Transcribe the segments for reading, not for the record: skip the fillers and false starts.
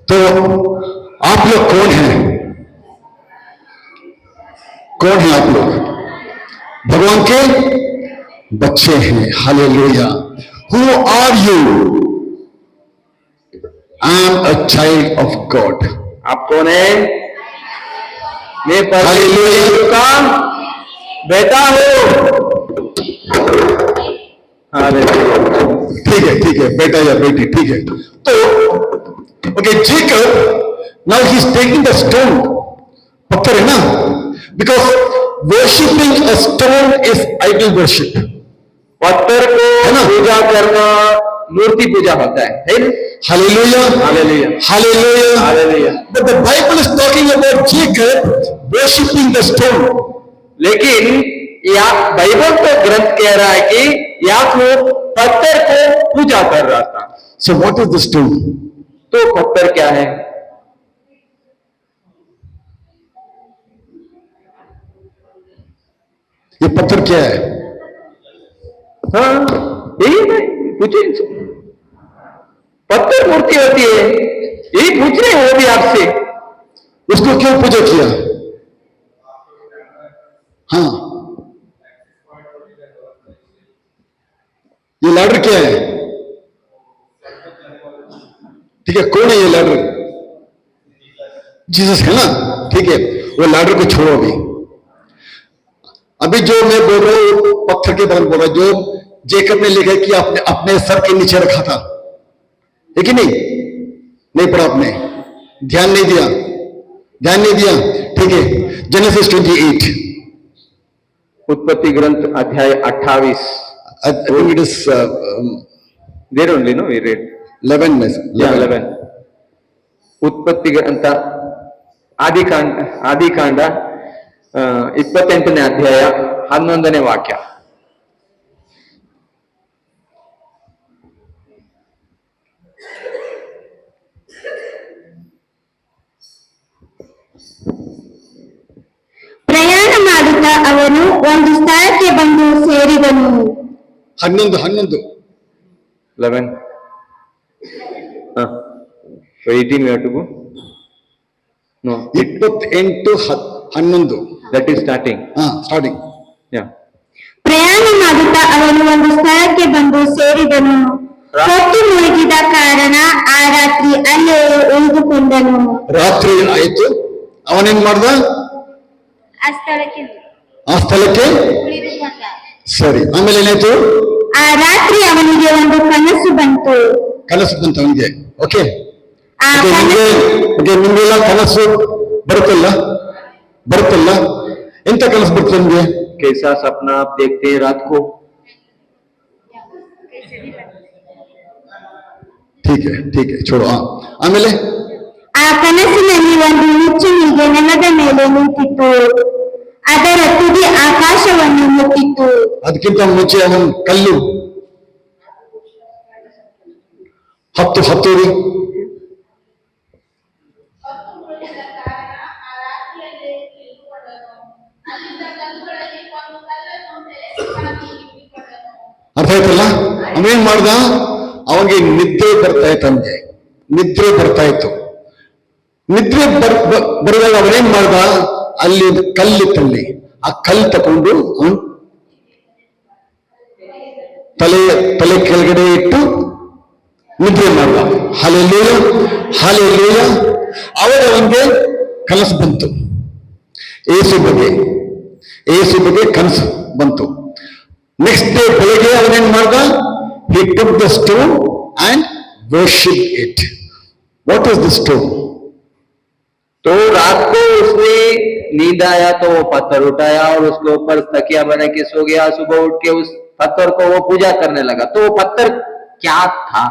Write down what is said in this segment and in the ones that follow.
तो आप लोग कौन हैं? कौन है आप लोग? भगवान के बच्चे हैं। Hallelujah. Who are you? I am a child of God. आप कौन है? मैं परमेश्वर का बेटा हूं। ठीक है बेटा या बेटी, ठीक है। तो okay, Jacob now he is taking the stone, पत्थर है ना, because worshipping a stone is idol worship. पत्थर को पूजा करना मूर्ति पूजा होता है ना? Hallelujah hallelujah hallelujah hallelujah. But the Bible is talking about Jacob worshipping the stone. लेकिन या बाइबल तो ग्रंथ कह रहा है कि याकूब पत्थर को पूजा कर रहा था। So what is the stone? तो पत्थर क्या है? ये पत्थर क्या है? हाँ, यही पूछे। पत्थर मूर्ति होती है, यही पूछ रहे हो भी आपसे। उसको क्यों पूजा किया? हाँ, ये लैडर क्या है? ठीक है, कौन है ये लैडर? जीसस है ना? ठीक है, वो लैडर को छोड़ो अभी। अभी जो मैं बोल रहा हूं पत्थर के बारे में बोल रहा हूं, जो जेकब ने लिखा कि आपने अपने सर के नीचे रखा था, है कि नहीं पढ़ा आपने? ध्यान नहीं दिया? ठीक है, जेनेसिस 28, उत्पत्ति ग्रंथ अध्याय 28। I think it is there only, no? We read 11. 11. उत्पत्ति ग्रंथ ಆದಿಕಾಂಡ 28ನೇ ಅಧ್ಯಾಯ 11ನೇ ವಾಕ್ಯ. ಪ್ರಯಾಣ ಮಾಡುತ್ತಾ ಅವನು ಒಂದು ಸ್ಥಳಕ್ಕೆ ಬಂದು ಸೇರಿದನು. 11. 11. 18 we have to go. No. 28:11. That is starting. Starting. Yeah. ಪ್ರಯಾಣ ಮಾಡುತ್ತಾ ಅವನು ಒಂದು ಸ್ಥಳಕ್ಕೆ ಬಂದು ಸೇರಿದನು. ಹೊತ್ತು ಮುಳುಗಿದ ಕಾರಣ ಆ ರಾತ್ರಿ ಅಲ್ಲೇ ಉಳಿದುಕೊಂಡನು. ರಾತ್ರಿ ಆಯ್ತು, ಅವನೇನ್ ಮಾಡ್ದ? ಆ ಸ್ಥಳಕ್ಕೆ ಉಳಿದುಕೊಂಡ. ಸರಿ, ಆಮೇಲೆ ಏನಾಯ್ತು? ಆ ರಾತ್ರಿ ಅವನಿಗೆ ಒಂದು ಕನಸು ಬಂತು. ಅವನಿಗೆ. ಓಕೆ, ನಿಮ್ಗೆಲ್ಲ ಕನಸು ಬರುತ್ತಲ್ಲ? ಎಂತ ಕನಸು ಬರ್ತದೆ ನಿಮ್ಗೆ? कैसा सपना आप देखते हैं रात को? ठीक है छोड़ो. ಆಮೇಲೆ ಆ ಕನಸಿನಲ್ಲಿ ಒಂದು ನುಚ್ಚುನಿಗೆ ನೆಲದ ಮೇಲೆ ನಿಂತಿತ್ತು, ಅದರ ತುದಿ ಆಕಾಶವನ್ನು ಮುಟ್ಟಿತ್ತು. ಅದಕ್ಕಿಂತ ಮುಂಚೆ ಅವನ ಕಲ್ಲು ಹತ್ತೋರಿ. ಅರ್ಥ ಆಯ್ತಲ್ಲ? ಅವನೇನ್ ಮಾಡ್ದ? ಅವನಿಗೆ ನಿದ್ರೆ ಬರ್ತಾ ಇತ್ತು. ನಿದ್ರೆ ಬರುವಾಗ ಅವನೇನ್ ಮಾಡ್ದ? ಅಲ್ಲಿ ಕಲ್ಲಿತ್ತಲ್ಲಿ, ಆ ಕಲ್ಲು ತಕೊಂಡು ಅವನು ತಲೆ ಕೆಳಗಡೆ ಇಟ್ಟು ನಿದ್ರೆ ಮಾಡ್ದ. ಹಾಲೆಲೂಯ. ಅವಾಗ ಅವನಿಗೆ ಕನಸು ಬಂತು, ಏಸು ಬಗ್ಗೆ ಕನಸು ಬಂತು. ನೆಕ್ಸ್ಟ್ ಡೇ ಬೆಳಗ್ಗೆ ಅವನೇನ್ ಮಾಡ್ದ? he took the stone and worshipped it. What is the stone? तो रात को उसने नींद आया तो वो पत्थर उठाया और उसके ऊपर तकिया बना के सो गया. सुबह उठ के उस पत्थर को वो पूजा करने लगा. तो वो पत्थर क्या था?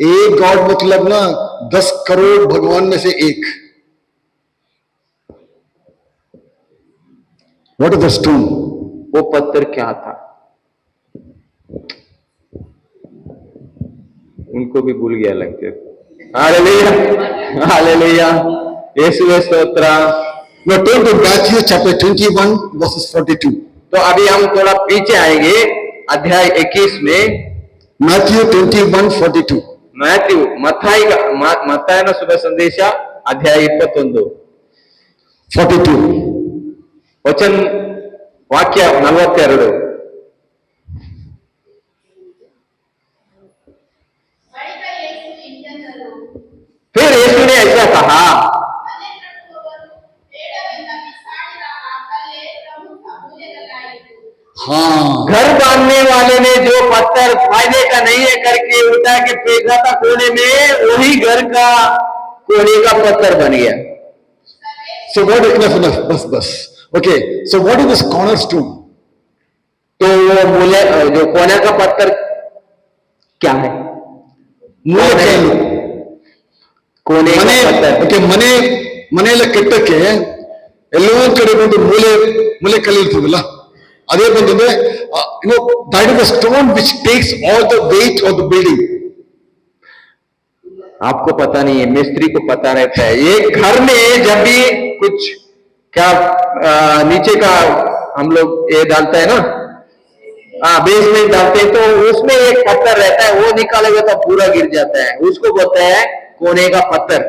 एक गॉड मतलब ना 10 करोड़ भगवान में से एक. What is the stone? वो पत्थर क्या था? उनको भी भूल गया लगते. Hallelujah hallelujah. यीशुवे स्तोत्र. Now turn to Matthew chapter 21 verses 42. तो अभी हम थोड़ा पीछे आएंगे अध्याय 21 में। Matthew 21 42. मैथ्यू ಮತ್ತಾಯನ ಶುಭ ಸಂದೇಶ ಅಧ್ಯಾಯ 21 42. ವಚನ ವಾಕ್ಯ 42. फिर यीशु ने ऐसा कहा, हाँ, घर बांधने वाले ने जो पत्थर फायदे का नहीं है करके उठा के फेंका था कोने में, वही घर का कोने का पत्थर बन गया। so what is enough, बस. Okay, so what is this cornerstone? तो वो मूले जो कोने का पत्थर क्या है? ಮೂಲೆಕಲ್ಲು. कोने का पत्थर। ಓಕೆ, ಮನೆಯೆಲ್ಲ ಕಟ್ಟಕ್ಕೆ ಎಲ್ಲೋ ಒಂದ್ ಕಡೆ ಬಂದು ಮೂಲೆ ಕಲ್ಲು ಇರ್ತದಲ್ಲ, ಅದೇ ಬಂದ್ರೆ that is the stone which takes all the weight of the building. आपको पता नहीं है, मिस्त्री को पता रहता है। ये घर में जब भी कुछ क्या नीचे का हम लोग ये डालते हैं ना, बेसमेंट डालते हैं, तो उसमें एक पत्थर रहता है, वो निकालेगा तो पूरा गिर जाता है, उसको बोलते हैं कोने का पत्थर।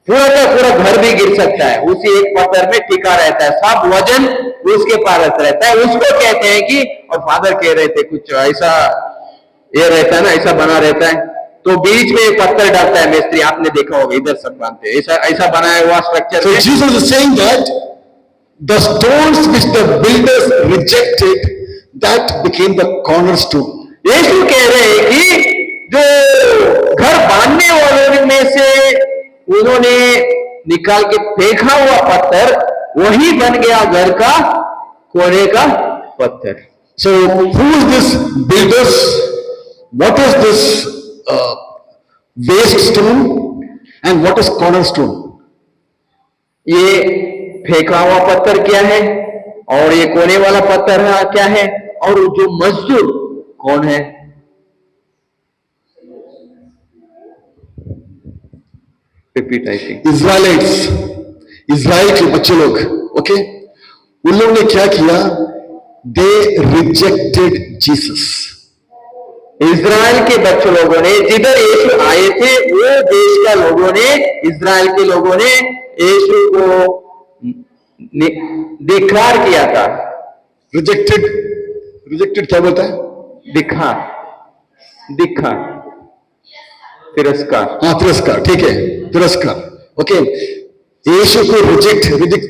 पूरा का पूरा घर भी गिर सकता है, उसी एक पत्थर में टिका रहता है, सब वजन उसके पास रहता है, उसको कहते हैं कि, और फादर कह रहे थे कुछ ऐसा ये रहता है ना, ऐसा बना रहता है, तो बीच में एक पत्थर डालता है मिस्त्री, आपने देखा होगा, इधर सब बांधते हैं, ऐसा बनाया हुआ structure. So Jesus is saying that the stones which the builders rejected, that became the cornerstone. यीशु कह रहे हैं कि जो घर बांधने वालों में से उन्होंने निकाल के फेंका हुआ पत्थर, वही बन गया घर का कोने का पत्थर। So who is this builders? What is this waste stone and what is cornerstone? ये फेंका हुआ पत्थर क्या है और ये कोने वाला पत्थर क्या है, और जो मजदूर कौन है? Repeat I think. Israelites, Israel के बच्चे लोग, ओके, उन लोगों ने क्या किया? They rejected Jesus. इज़राइल के बच्चों लोगों ने, जिधर यीशु आए थे वो देश का लोगों ने, इज़राइल के लोगों ने यीशु को धिक्कार किया था। Rejected क्या बोलता है? धिक्कार, तिरस्कार। हाँ, तिरस्कार, ठीक है, तिरस्कार, ओके। यीशु को रिजेक्ट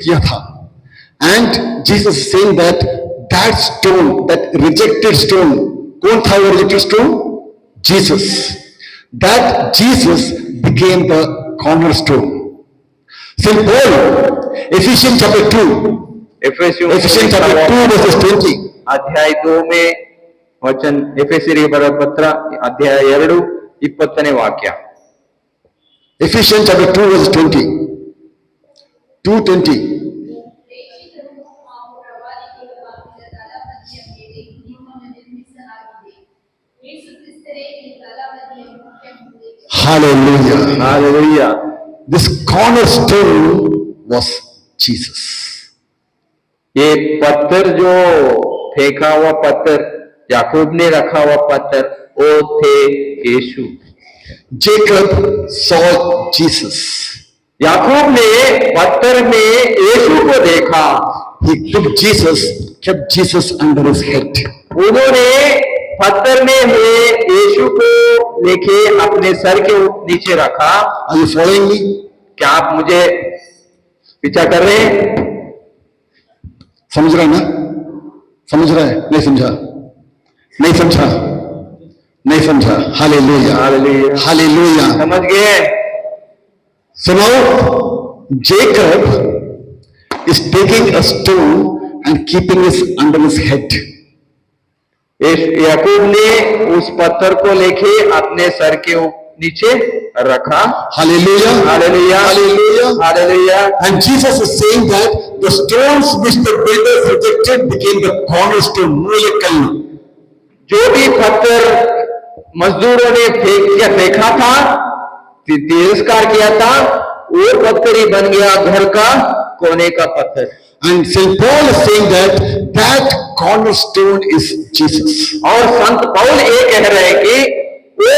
किया था, and Jesus saying that stone, that rejected stone, कौन था वो rejected stone? Jesus. That Jesus became the cornerstone. Saint Paul, Ephesians chapter 2 verses 20. अध्याय 2 में वचन, एफेसियರಿಗೆ ಬರೆದ ಪತ್ರ ಅಧ್ಯಾಯ 2 20ನೇ ವಾಕ್ಯ। Ephesians chapter 2 verse 20. 2:20. Hallelujah. Hallelujah. This cornerstone was Jesus. ये पत्थर जो फेंका हुआ पत्थर, याकूब ने रखा हुआ पत्थर, वो थे यीशु। Jacob saw Jesus. याकूब ने पत्थर में यीशु को देखा। He took Jesus, kept Jesus under his head. उन्होंने पत्थर में हुए यीशु को लेके अपने सर के नीचे रखा। Are you following me? क्या आप मुझे पीछा कर रहे हैं? समझ रहा है ना? समझ रहा है? नहीं समझा? Hallelujah, hallelujah, hallelujah. समझ गए? So now Jacob is taking a stone and keeping it under his head. याकूब ने उस पत्थर को लेके अपने सर के नीचे रखा। Hallelujah, hallelujah, hallelujah, hallelujah. And Jesus is saying that the stones which the builders rejected became the cornerstone, मूलकल्लु। जो भी पत्थर मजदूरों ने फेंका था, तिरस्कार किया था, वो पत्थर ही बन गया घर का कोने का पत्थर। And St. Paul is saying that cornerstone is Jesus. और संत पौल ये कह रहे हैं कि वो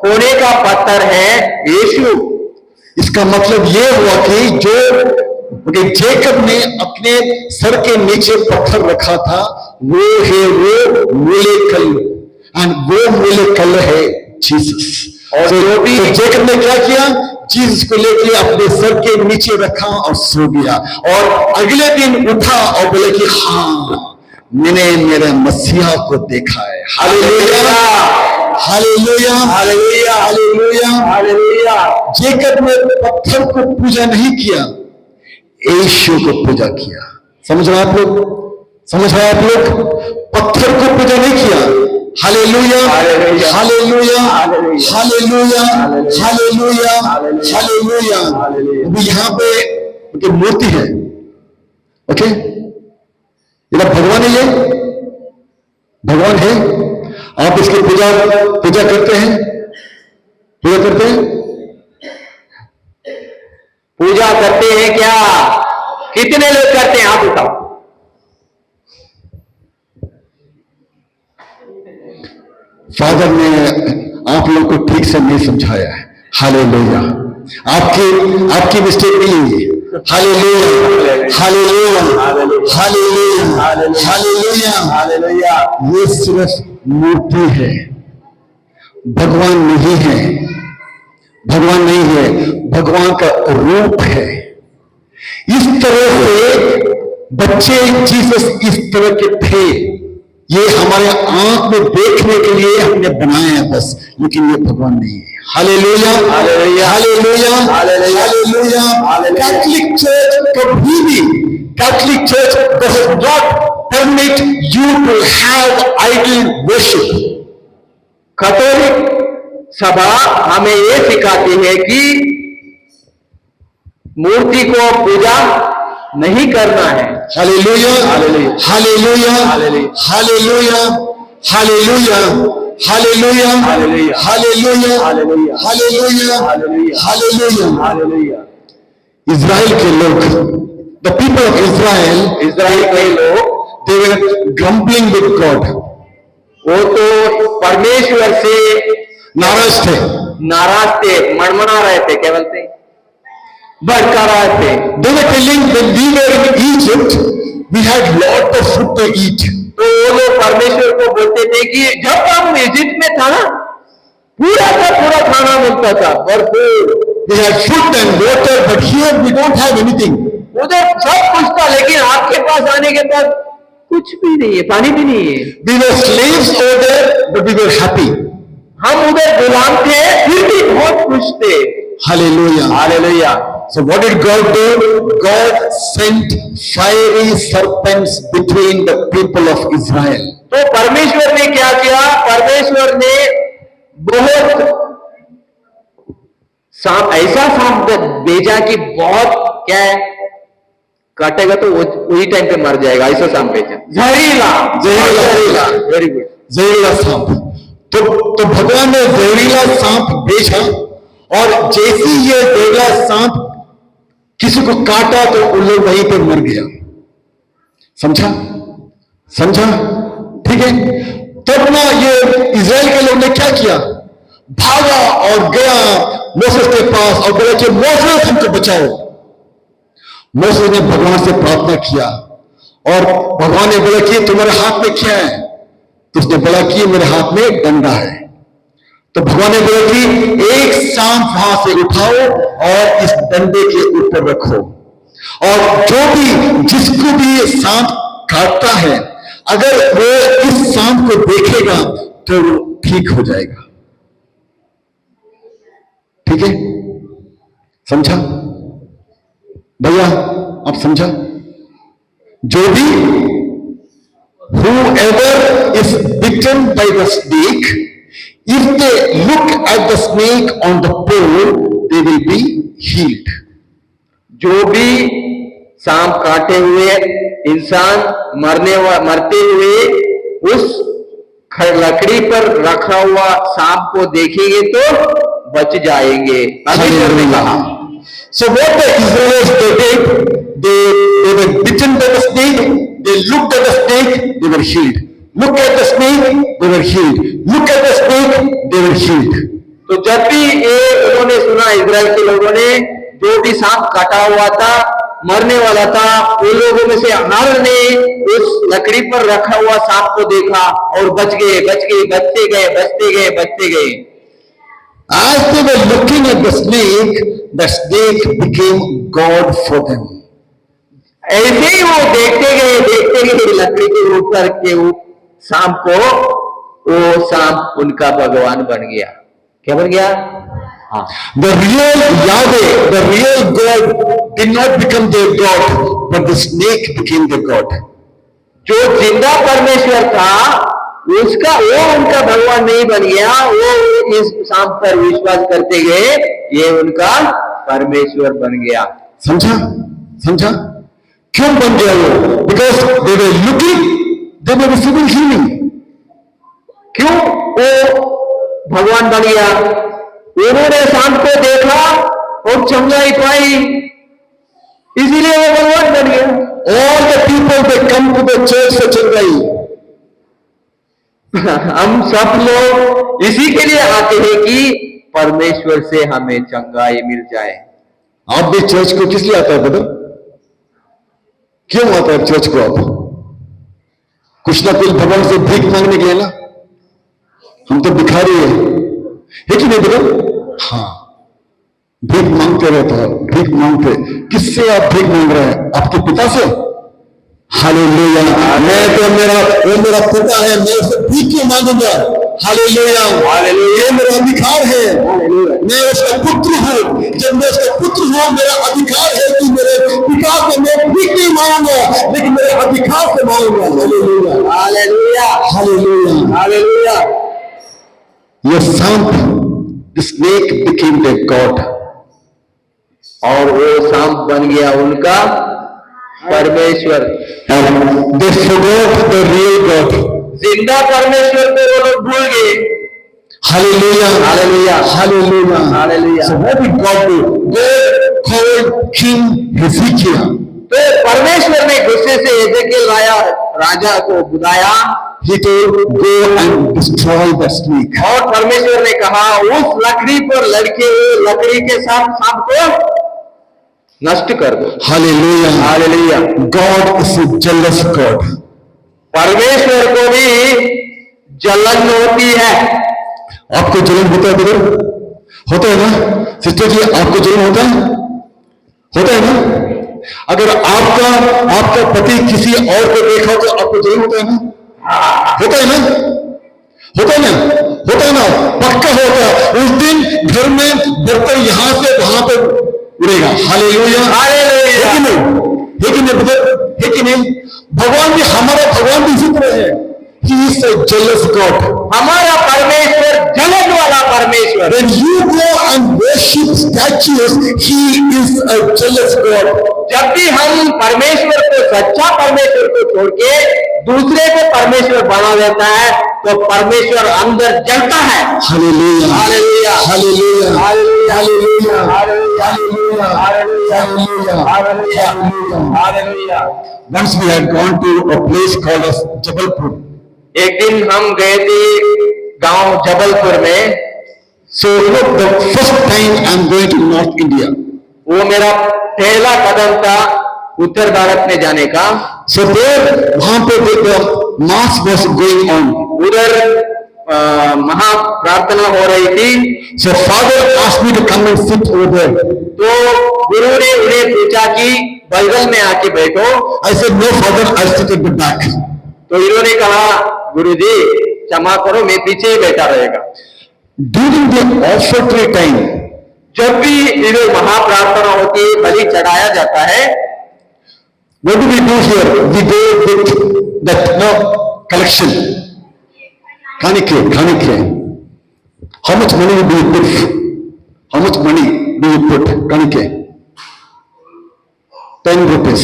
कोने का पत्थर है यीशु। इसका मतलब ये हुआ कि जेकब ने अपने सर के नीचे पत्थर रखा था, वो है वो मूलेकल, एंड वो मूलेकल है जीसस। और जो भी जेकब ने क्या किया, जीसस को लेके अपने सर के नीचे रखा और सो गया, और अगले दिन उठा और बोले कि हाँ, मैंने मेरे मसीहा को देखा है। Hallelujah, hallelujah, hallelujah, hallelujah, hallelujah. Jacob ने पत्थर को पूजा नहीं किया, यीशु को पूजा किया। समझ रहे आप लोग? समझ रहे आप लोग? पत्थर को पूजा नहीं किया। Hallelujah, hallelujah, hallelujah, hallelujah, hallelujah. अभी यहाँ पे मूर्ति है, ओके, ये भगवान है, ये भगवान है। आप इसकी पूजा करते हैं, पूजा करते हैं, पूजा करते हैं क्या? कितने लोग करते हैं? आप बताओ। फादर ने आप लोग को ठीक से नहीं समझाया है। हालेलुया, आपकी मिस्टेक नहीं है ये। Hallelujah, hallelujah, hallelujah, hallelujah, hallelujah. ये सिर्फ मूर्ति है, भगवान नहीं है, भगवान नहीं है, भगवान का रूप है। इस तरह से बच्चे जीसस इस तरह के थे, ये हमारे आंख में देखने के लिए हमने बनाया है बस, लेकिन ये भगवान नहीं है। Hallelujah, hallelujah, hallelujah, hallelujah. Catholic church कभी भी, Catholic church does not permit you to have idol worship. Catholic सभा हमें ये सिखाती है कि मूर्ति को पूजा नहीं करना है। Hallelujah, hallelujah, hallelujah, hallelujah, hallelujah, hallelujah, hallelujah, hallelujah, hallelujah, hallelujah. Israel के लोग, द पीपल ऑफ इज़राइल के लोग, दे वर ग्रम्बलिंग विद गॉड। वो तो परमेश्वर से नाराज थे, मड़मड़ा रहे थे, क्या बोलते हैं, भड़का रहे थे। They were telling when we were in Egypt, we had lot of food to eat. तो वो लोग परमेश्वर को बोलते थे कि जब हम इजिप्ट में था ना, पूरा का पूरा खाना मिलता था, भरपूर। We had food and water, but here we don't have anything. उधर सब कुछ था, लेकिन आपके पास आने के बाद कुछ भी नहीं है, पानी भी नहीं है। We were slaves over there, but we were happy. हम उधर गुलाम थे, फिर भी बहुत खुश थे। Hallelujah, hallelujah. So what did God do? God sent fiery serpents between the people of Israel. तो परमेश्वर ने क्या किया? परमेश्वर ने बहुत सांप, ऐसा सांप भेजा कि बहुत क्या है, काटेगा तो वही टाइम पे मर जाएगा, ऐसा सांप भेजा। जहरीला, जहरीला, वेरी गुड, जहरीला सांप। तो भगवान ने जहरीला सांप भेजा, और जैसे ये जहरीला सांप किसी को काटा तो उन लोग वहीं पर मर गया। समझा? ठीक है। तब ना ये इज़राइल के लोग ने क्या किया? भागा और गया मोसेस के पास और बोला कि मोसेस हमको बचाओ। मोसेस ने भगवान से प्रार्थना किया, और भगवान ने बोला कि तुम्हारे हाथ में क्या है? तो उसने बोला कि मेरे हाथ में डंडा है। तो भगवान ने बोला कि एक सांप वहां से उठाओ और इस डंडे के ऊपर रखो, और जो भी जिसको भी ये सांप काटता है, अगर वो इस सांप को देखेगा तो वो ठीक हो जाएगा। ठीक है? समझा भैया? आप समझा? जो भी whoever is bitten by the snake, if they look at the snake on the pole, they will be healed. जो भी सांप काटे हुए इंसान मरते हुए उस लकड़ी पर रखा हुआ सांप को देखेंगे तो बच जाएंगे। So what the Israelites they did, Look at the snake, they were healed. Look at the snake, they were healed. तो जब भी ये उन्होंने सुना, इजराइल के लोगों ने, जो भी सांप काटा हुआ था, मरने वाला था, उन लोगों में से हर ने उस लकड़ी पर रखा हुआ सांप को देखा और बच गए, बचते गए। As they were looking at the snake became God for them. ऐसे ही वो देखते गए लकड़ी के ऊपर के सांप को, वो सांप उनका भगवान बन गया। क्या बन गया? हाँ। The real Yahweh, the real God did not become their God, but the snake became their God. जो जिंदा परमेश्वर था, वो उनका भगवान नहीं बन गया, वो इस सांप पर विश्वास करते गए, ये उनका परमेश्वर बन गया। समझा? क्यों बन गया वो? Because they were looking, they were receiving healing. क्यों वो भगवान बन गया? उन्होंने सांप को देखा और चंगाई पाई, इसीलिए वो भगवान बन गया। All the people they come to the church for चंगाई। हम सब लोग इसी के लिए आते हैं कि परमेश्वर से हमें चंगाई मिल जाए। आप भी चर्च को किस लिए आता है ब्रदर? क्यों आता है चर्च को आप? कुछ ना कुछ भगवान से भीख मांगने के लिए ना? हम तो भिखारी है कि नहीं ब्रदर? हाँ, भीख मांगते रहता है, भीख मांगते। किससे आप भीख मांग रहे हैं? आपके पिता से? हालेलुया। वो मेरा पिता है, मैं उससे भीख क्यों मांगूंगा? हालेलुया। ये मेरा अधिकार है, मैं उसका पुत्र हूं। जब मैं उसका पुत्र हूं, मेरा अधिकार है कि मेरे पिता से मैं भीख नहीं मांगूंगा, लेकिन मेरे अधिकार से मांगूंगा। Hallelujah, hallelujah, hallelujah, hallelujah. ये सांप, the snake became their God. और वो सांप बन गया उनका परमेश्वर। And they forgot the real God. जिंदा परमेश्वर को वो लोग भूल गए। Hallelujah, Hallelujah, hallelujah, Hallelujah. So what did God do? God called King Hezekiah. तो परमेश्वर ने गुस्से से एजेकियल राजा को बुलाया। He told, go and destroy the snake. और परमेश्वर ने कहा, उस लकड़ी पर लड़के हुए लकड़ी के साथ सांप को नष्ट कर दो। Hallelujah, hallelujah. God is a jealous God. परमेश्वर को भी जलन होती है। आपको जलन होता है ब्रदर? होता है ना सिस्टर जी? आपको जलन होता है? होता है ना? अगर आपका पति किसी और को देखा तो आपको जलन होता है ना? होता है ना? होता है ना? होता है ना? पक्का होता है। उस दिन घर में बर्तन यहां से वहां पे उड़ेगा। Hallelujah, hallelujah. है कि नहीं ब्रदर? है कि नहीं? भगवान भी, हमारा भगवान भी इसी तरह है। He is a jealous God. हमारा परमेश्वर जलन वाला परमेश्वर। When you go and worship statues, he is a jealous God. जब भी हम परमेश्वर को, सच्चा परमेश्वर को छोड़ के दूसरे को परमेश्वर बना देता है, तो परमेश्वर अंदर जलता है। Hallelujah, hallelujah, hallelujah, hallelujah, hallelujah, hallelujah, hallelujah, hallelujah, hallelujah. Hallelujah. Once we had gone to a place called as Jabalpur. एक दिन हम गए थे गांव जबलपुर में। So look, the first time I'm going to North India. वो मेरा पहला कदम था उत्तर भारत में जाने का। So there, वहां पे the mass was going on. उधर महा प्रार्थना हो रही थी। So father asked me to come and sit over there. तो गुरु ने उन्हें पूछा कि बगल में आके बैठो। I said, no father, I'll sit at the back. तो इन्होंने कहा, गुरुजी क्षमा करो, मैं पीछे ही बैठा रहेगा। During the offertory time, जब भी इधर महाप्रार्थना होती है, बलि चढ़ाया जाता है, what do we do here? We go with that collection. Kanike. How much money do you put? How much money do you put? Kanike. 10 rupees.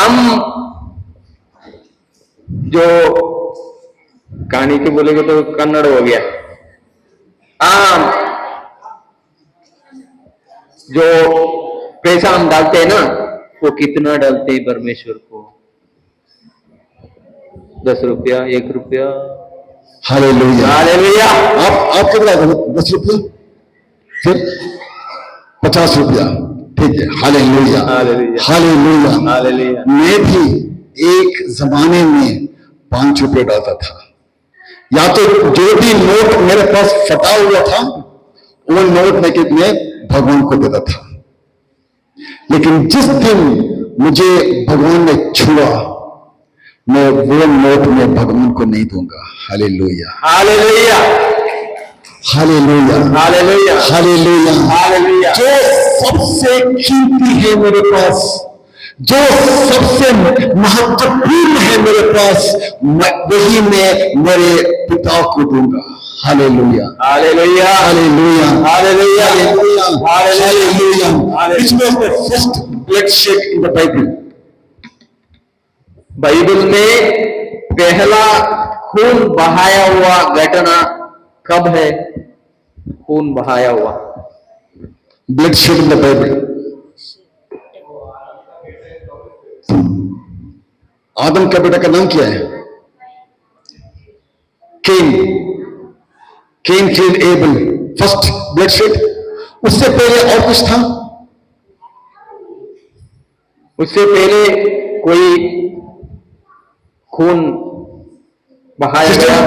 हम जो कहानी के बोलेगे तो कन्नड़ हो गया। जो पैसा हम डालते हैं ना, वो कितना डालते हैं परमेश्वर को? 10 रुपया, 1 रुपया। हालेलुया। हालेलुया। आप कितना 10 रुपया, फिर 50 रुपया, ठीक है। Hallelujah, hallelujah. हालेलुया। हालेलुया। मैं भी एक जमाने में 5 रुपये डालता था, या तो जो भी नोट मेरे पास फटा हुआ था वो नोट मैं भगवान को देता था। लेकिन जिस दिन मुझे भगवान ने छुआ, मैं वो नोट में भगवान को नहीं दूंगा। Hallelujah, hallelujah. Hallelujah, hallelujah. Hallelujah. Hallelujah. जो सबसे कीमती है मेरे पास, जो सबसे महत्वपूर्ण है मेरे पास, वही मैं मेरे पिता को दूंगा। Hallelujah, hallelujah. Hallelujah, hallelujah. Hallelujah, hallelujah. Hallelujah. Which was the first bloodshed in the Bible? Bible में पहला खून बहाया हुआ घटना कब है? खून बहाया हुआ Bloodshed in the Bible. आदम का बेटा का नाम क्या है? केन। केन killed एबल, फर्स्ट bloodshed। उससे पहले और कुछ था? उससे पहले कोई खून बहाया गया?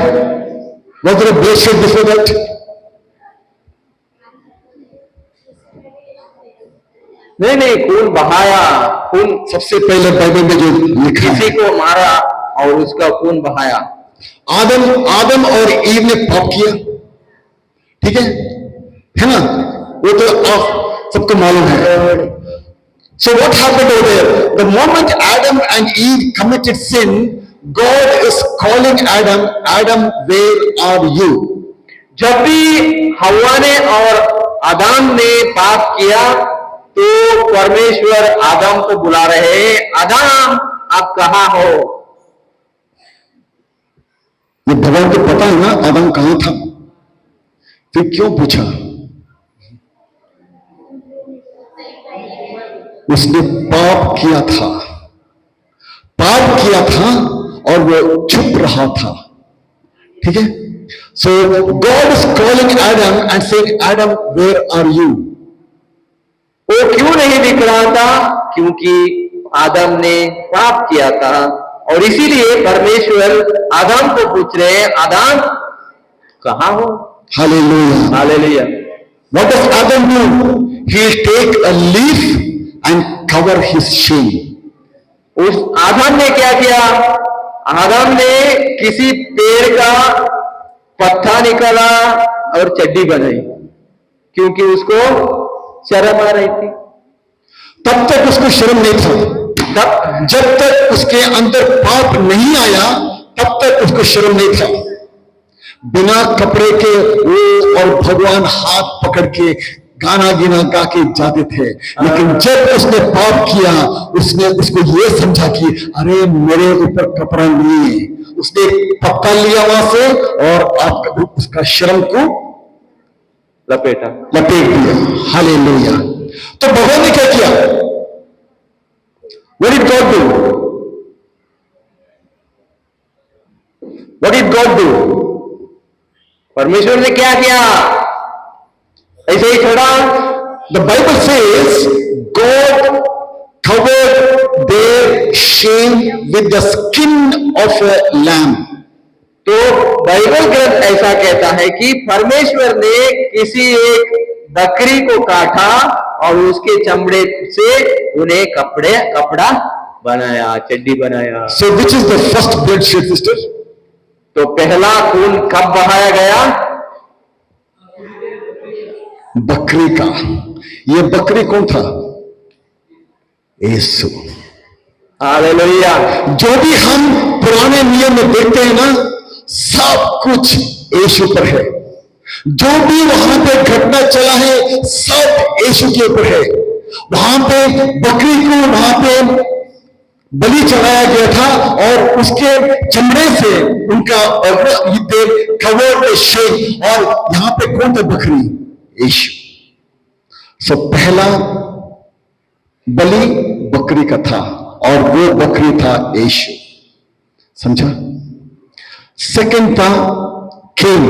Was there a bloodshed before that? नहीं नहीं, खून बहाया, खून सबसे पहले बाइबल में जो लिखा किसी है, को मारा और उसका खून बहाया। आदम और ईव ने पाप किया, ठीक है ना? वो तो आप सबको मालूम है। So what happened over there? The moment Adam and Eve committed sin, God is calling Adam, Adam, where are you? जब भी हव्वा ने और आदम ने पाप किया तो परमेश्वर आदम को बुला रहे हैं, आदम आप कहाँ हो? ये भगवान को पता है ना आदम कहां था, फिर क्यों पूछा? उसने पाप किया था, पाप किया था और वो छुप रहा था, ठीक है? So God is calling Adam and saying, Adam where are you? वो क्यों नहीं दिख रहा था? क्योंकि आदम ने पाप किया था और इसीलिए परमेश्वर आदम को पूछ रहे हैं, आदम कहाँ हो? Hallelujah, hallelujah. What does Adam do? He take a leaf and cover his shame. उस आदम ने क्या किया? आदम ने किसी पेड़ का पत्ता निकाला और चड्डी बनाई, क्योंकि उसको शर्म आ रही थी। तब तक उसको शर्म नहीं था, जब तक उसके अंदर पाप नहीं आया तब तक उसको शर्म नहीं था। बिना कपड़े के वो और भगवान हाथ पकड़ के गाना गिना गा के जाते थे, लेकिन जब उसने पाप किया उसने उसको ये समझा कि अरे मेरे ऊपर कपड़ा नहीं है, उसने पत्ता लिया वहां से और आप उसका शर्म को लपेटा, लपेट दिया। हालेलुया। तो भगवान ने क्या किया? What did God do? What did God do? परमेश्वर ने क्या किया? ऐसे ही छोड़ा? The Bible says God covered their shame with the skin of a lamb. तो बाइबल ग्रंथ ऐसा कहता है कि परमेश्वर ने किसी एक बकरी को काटा और उसके चमड़े से उन्हें कपड़ा बनाया, चड्डी बनाया। So which is the first bloodshed, sister? तो पहला खून कब बहाया गया? बकरी का। ये बकरी कौन था? यीशु। हालेलुया। जो भी हम पुराने नियम में देखते हैं ना, सब कुछ यीशु पर है। जो भी वहां पे घटना चला है सब यीशु के ऊपर है। वहां पे बकरी को वहां पे बलि चढ़ाया गया था और उसके चमड़े से उनका कवर शेप, और यहां पे कौन था बकरी? यीशु। सो पहला बलि बकरी का था और वो बकरी था यीशु। समझा? सेकंड था केन।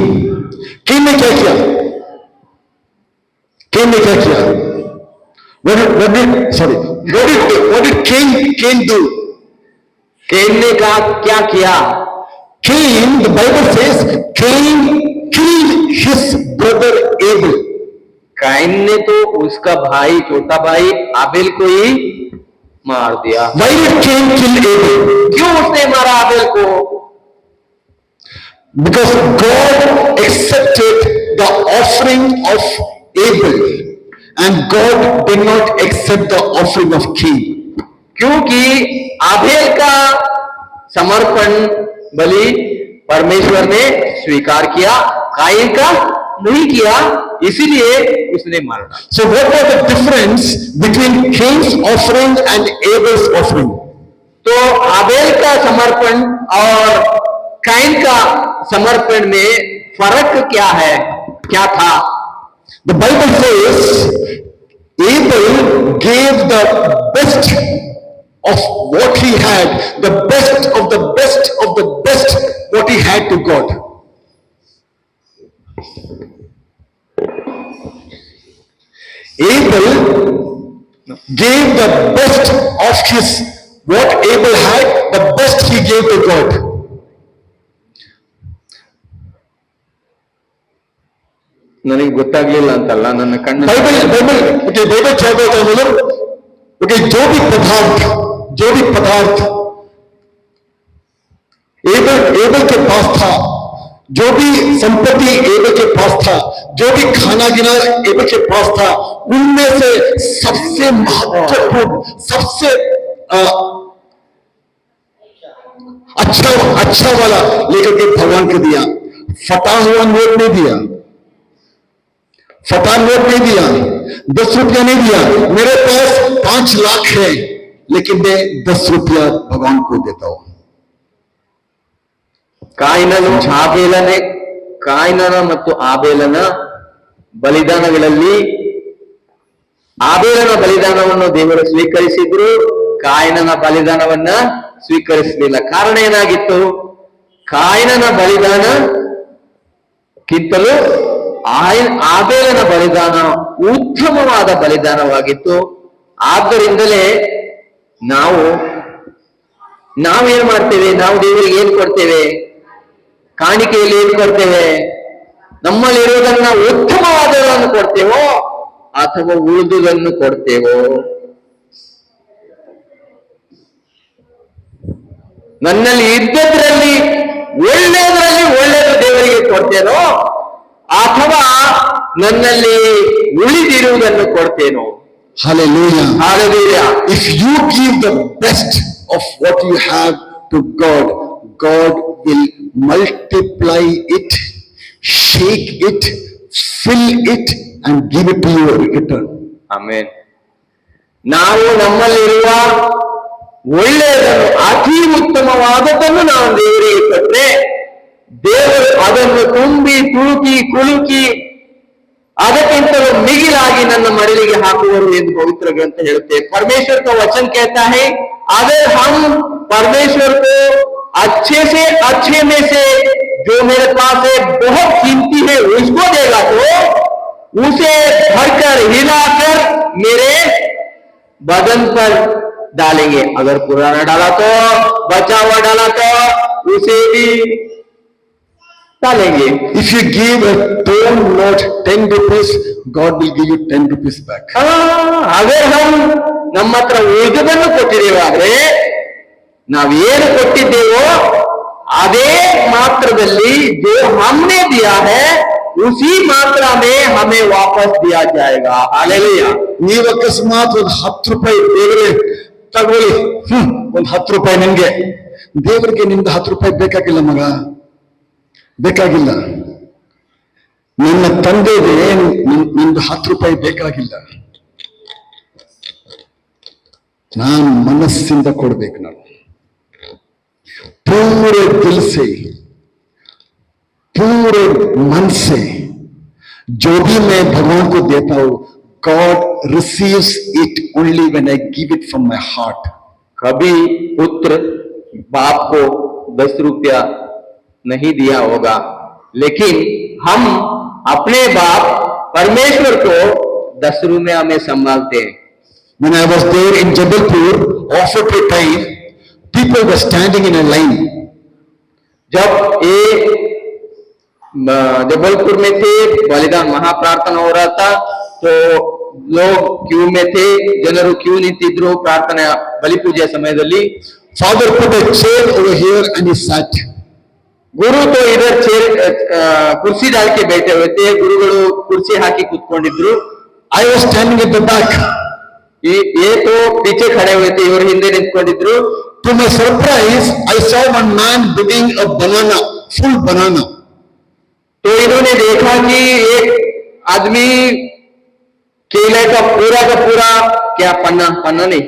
केन ने क्या किया? केन ने क्या किया? what did Cain do? केन ने कहा क्या किया? Cain, the Bible says, Cain killed his brother Abel. Cain ने तो उसका भाई, छोटा भाई आबेल को ही मार दिया। Why did Cain kill Abel? क्यों उसने मारा आबेल को? Because God accepted the offering of Abel and God did not accept the offering of Cain. क्योंकि आबेल का समर्पण बलि परमेश्वर ने स्वीकार किया, काइन का नहीं किया, इसीलिए उसने मारा। So what was the difference between Cain's offering and Abel's offering? तो आबेल का समर्पण और काइन का समर्पण में फर्क क्या है, क्या था? The Bible says Abel gave the best of what he had, the best of the best of the best what he had to God. Abel gave the best of his, what Abel had, the best he gave to God. ನನಗೆ ಗೊತ್ತಾಗ್ಲಿಲ್ಲ ಅಂತಲ್ಲ, ನನ್ನ ಕಣ್ಣು Bible क्या कहता है बोलो? Okay, जो भी पदार्थ एबल के पास था, जो भी संपत्ति एबल के पास था, जो भी खाना गिना एबल के पास था, उनमें से सबसे महत्वपूर्ण, सबसे अच्छा वाला लेकर के भगवान को दिया। फटा हुआ नोट नहीं दिया, 10 रुपया नहीं दिया। मेरे पास 5 लाख है, लेकिन मैं 10 रुपया भगवान को देता हूं। ಕಾಯಿನನ ಮತ್ತು ಆಬೇಲನ ಬಲಿದಾನಗಳಲ್ಲಿ ಆಬೇಲನ ಬಲಿದಾನವನ್ನು ದೇವರು ಸ್ವೀಕರಿಸಿದ್ರು, ಕಾಯಿನನ ಬಲಿದಾನವನ್ನ ಸ್ವೀಕರಿಸಲಿಲ್ಲ. ಕಾರಣ ಏನಾಗಿತ್ತು? ಕಾಯಿನನ ಬಲಿದಾನಕ್ಕಿಂತಲೂ ಆಬೇಲನ ಬಲಿದಾನ ಉತ್ತಮವಾದ ಬಲಿದಾನವಾಗಿತ್ತು. ಆದ್ದರಿಂದಲೇ ನಾವೇನ್ ಮಾಡ್ತೇವೆ? ನಾವು ದೇವರಿಗೆ ಏನ್ ಕೊಡ್ತೇವೆ? ಕಾಣಿಕೆಯಲ್ಲಿ ಏನ್ ಕೊಡ್ತೇವೆ? ನಮ್ಮಲ್ಲಿರುವುದನ್ನ ಉತ್ತಮವಾದವನ್ನು ಕೊಡ್ತೇವೋ ಅಥವಾ ಉಳಿದುದನ್ನು ಕೊಡ್ತೇವೋ? ನನ್ನಲ್ಲಿ ಇದ್ದದ್ರಲ್ಲಿ ಒಳ್ಳೆಯದು ದೇವರಿಗೆ ಕೊಡ್ತೇನೋ ಅಥವಾ ನನ್ನಲ್ಲಿ ಉಳಿದಿರುವುದನ್ನು ಕೊಡ್ತೇನೋ? Hallelujah. Hallelujah. If you give the best of what you have to God, God will multiply it, shake it, fill it and give it to you in return. Amen. ನಾವು ನಮ್ಮಲ್ಲಿರುವ ಒಳ್ಳೆಯದನ್ನು, ಅತಿ ಉತ್ತಮವಾದದ್ದನ್ನು ನಾವು ದೇವರಿಗೆ ಕೊಟ್ಟರೆ ದೇವರು ಅದನ್ನು ತುಂಬಿ ತುಳುಕಿ ಕುಲುಕಿ ಅದಕ್ಕಿಂತಲೂ मिगिलागी ನನ್ನ ಮಡಿಲಿಗೆ ಹಾಕುವರು ಎಂದು पवित्र ग्रंथ ಹೇಳುತ್ತೆ। परमेश्वर का वचन कहता है, अगर हम परमेश्वर को अच्छे से अच्छे में से जो मेरे पास है बहुत कीमती है उसको देगा तो उसे भरकर हिलाकर मेरे बदन पर डालेंगे। अगर पुराना डाला तो, बचा हुआ डाला तो उसे भी डालेंगे। If you give a torn note 10 rupees, God will give you 10 rupees back. अगर हम ನಮ್ಮ ಹತ್ರ ಉಳಿದದನ್ನು ಕೊಟ್ಟಿದ್ದೇವಾದ್ರೆ, ನಾವೇನು ಕೊಟ್ಟಿದ್ದೇವೋ ಅದೇ ಮಾತ್ರದಲ್ಲಿ जो हमने दिया है उसी मात्रा में हमें वापस दिया जाएगा। हालेलुया। ನೀವು ಅಕಸ್ಮಾತ್ ಒಂದು 10 ರೂಪಾಯಿ ದೇವರೇ ತಗೊಳ್ಳಿ, ಒಂದು 10 ರೂಪಾಯಿ ನಿನ್ಗೆ, ದೇವರಿಗೆ ನಿಮ್ದು 10 ರೂಪಾಯಿ ಬೇಕಾಗಿಲ್ಲ ಮಗ, ಬೇಕಾಗಿಲ್ಲ. ನನ್ನ ತಂದೆಗೆ ನಿಮ್ದು 10 ರೂಪಾಯಿ ಬೇಕಾಗಿಲ್ಲ. ನಾನು ಮನಸ್ಸಿಂದ ಕೊಡ್ಬೇಕು, ನಾನು पूरे दिल से, पूरे मन से जो भी मैं भगवान को देता हूं, God receives it only when I give it from my heart. कभी पुत्र बाप को 10 रुपया नहीं दिया होगा, लेकिन हम अपने बाप परमेश्वर को 10 रुपया में संभालते हैं। When I was there in Jabalpur, offered a time, people were standing in a line. जब ये जबलपुर में थे, बलिदान महाप्रार्थना हो रहा था, तो लोग क्यू में थे, ಜನರು ಕ್ಯೂ ನಿಂತಿದ್ರು ಪ್ರಾರ್ಥನೆ ಬಲಿಪೂಜೆ ಸಮಯದಲ್ಲಿ. Father put a chair over here and he sat. गुरु तो इधर चेयर कुर्सी डाल के बैठे हुए थे, गुरुಗಳು कुर्सी hockey ಕೂತ್ಕೊಂಡಿದ್ರು. I was standing at the back. ये तो पीछे खड़े हुए थे, इವರು ಹಿಂದೆ ನಿಂತ್ಕೊಂಡಿದ್ರು. To my surprise, I saw one man bringing a banana, full banana. तो इन्होंने देखा कि एक आदमी केले का पूरा क्या पन्ना नहीं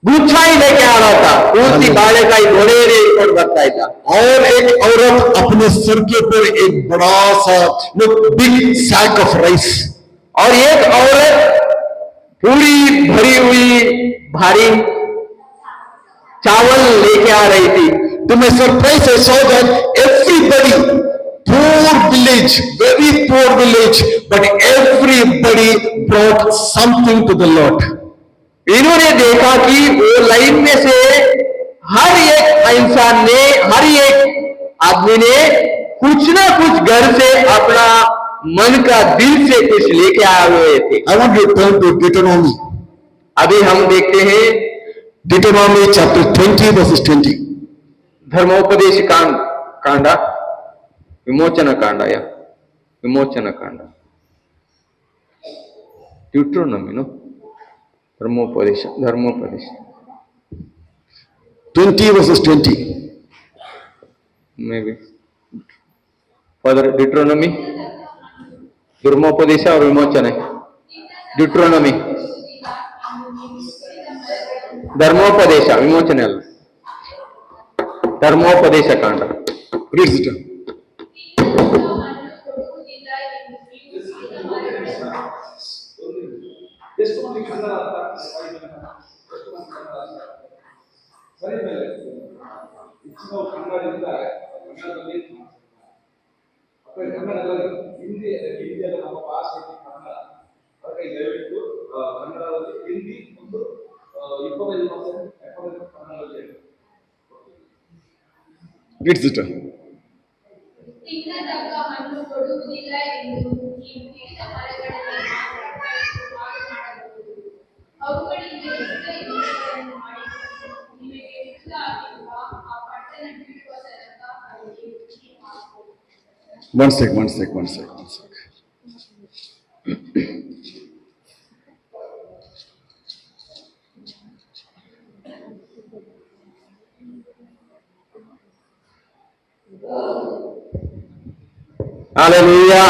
गुच्छा ही लेके आ रहा था, पूर्ति बाಳೆಕಾಯಿ घोड़े इनको बरता था. और एक औरत अपने सर के ऊपर एक बड़ा सा बिग सैक ऑफ राइस. और एक औरत पूरी भरी हुई भारी चावल लेके आ रही थी. To my surprise, I saw that everybody, poor village, very poor village, but everybody brought something to the Lord. इन्होंने देखा कि वो लाइन में से हर एक इंसान ने, हर एक आदमी ने कुछ ना कुछ घर से अपना मन का दिल से कुछ लेके आए हुए थे. I want to turn to Deuteronomy. अभी हम देखते हैं Deuteronomy chapter 20 verses 20. धर्मोपदेश कांड विमोचन कांड या विमोचन कांड ड्यूट्रोनॉमी नो धर्मोपदेश 20 verses 20. May be further Deuteronomy धर्मोपदेश और विमोचन है. ड्यूट्रोनॉमी ಧರ್ಮೋಪದೇಶ ವಿಮೋಚನೆ ಅಲ್ಲ, ಧರ್ಮೋಪದೇಶ ಕಾಂಡ. Read it. Read it. ತಿನ್ನತಕ್ಕ ಹಣ್ಣು ಕೊಡುವುದಿಲ್ಲ ಎಂದು ನೀವು ತಿಳಿದ ಮರಗಳಲ್ಲಿ ಮಾತ್ರ ಹಾಗೆ ಮಾಡಬಹುದು. ಅವುಗಳಿಗೆ ಯುಕ್ತ ಯೋಜನೆಗಳನ್ನು ಮಾಡಿಕೊಂಡು ನಿಮಗೆ ಮಿಗಿಲಾಗಿರುವ ಆ ಪಟ್ಟಣ ಬಿಡುವ ತನಕ ಅದಕ್ಕೆ ರುಚಿ ಹಾಕು. One sec. हालेलुया.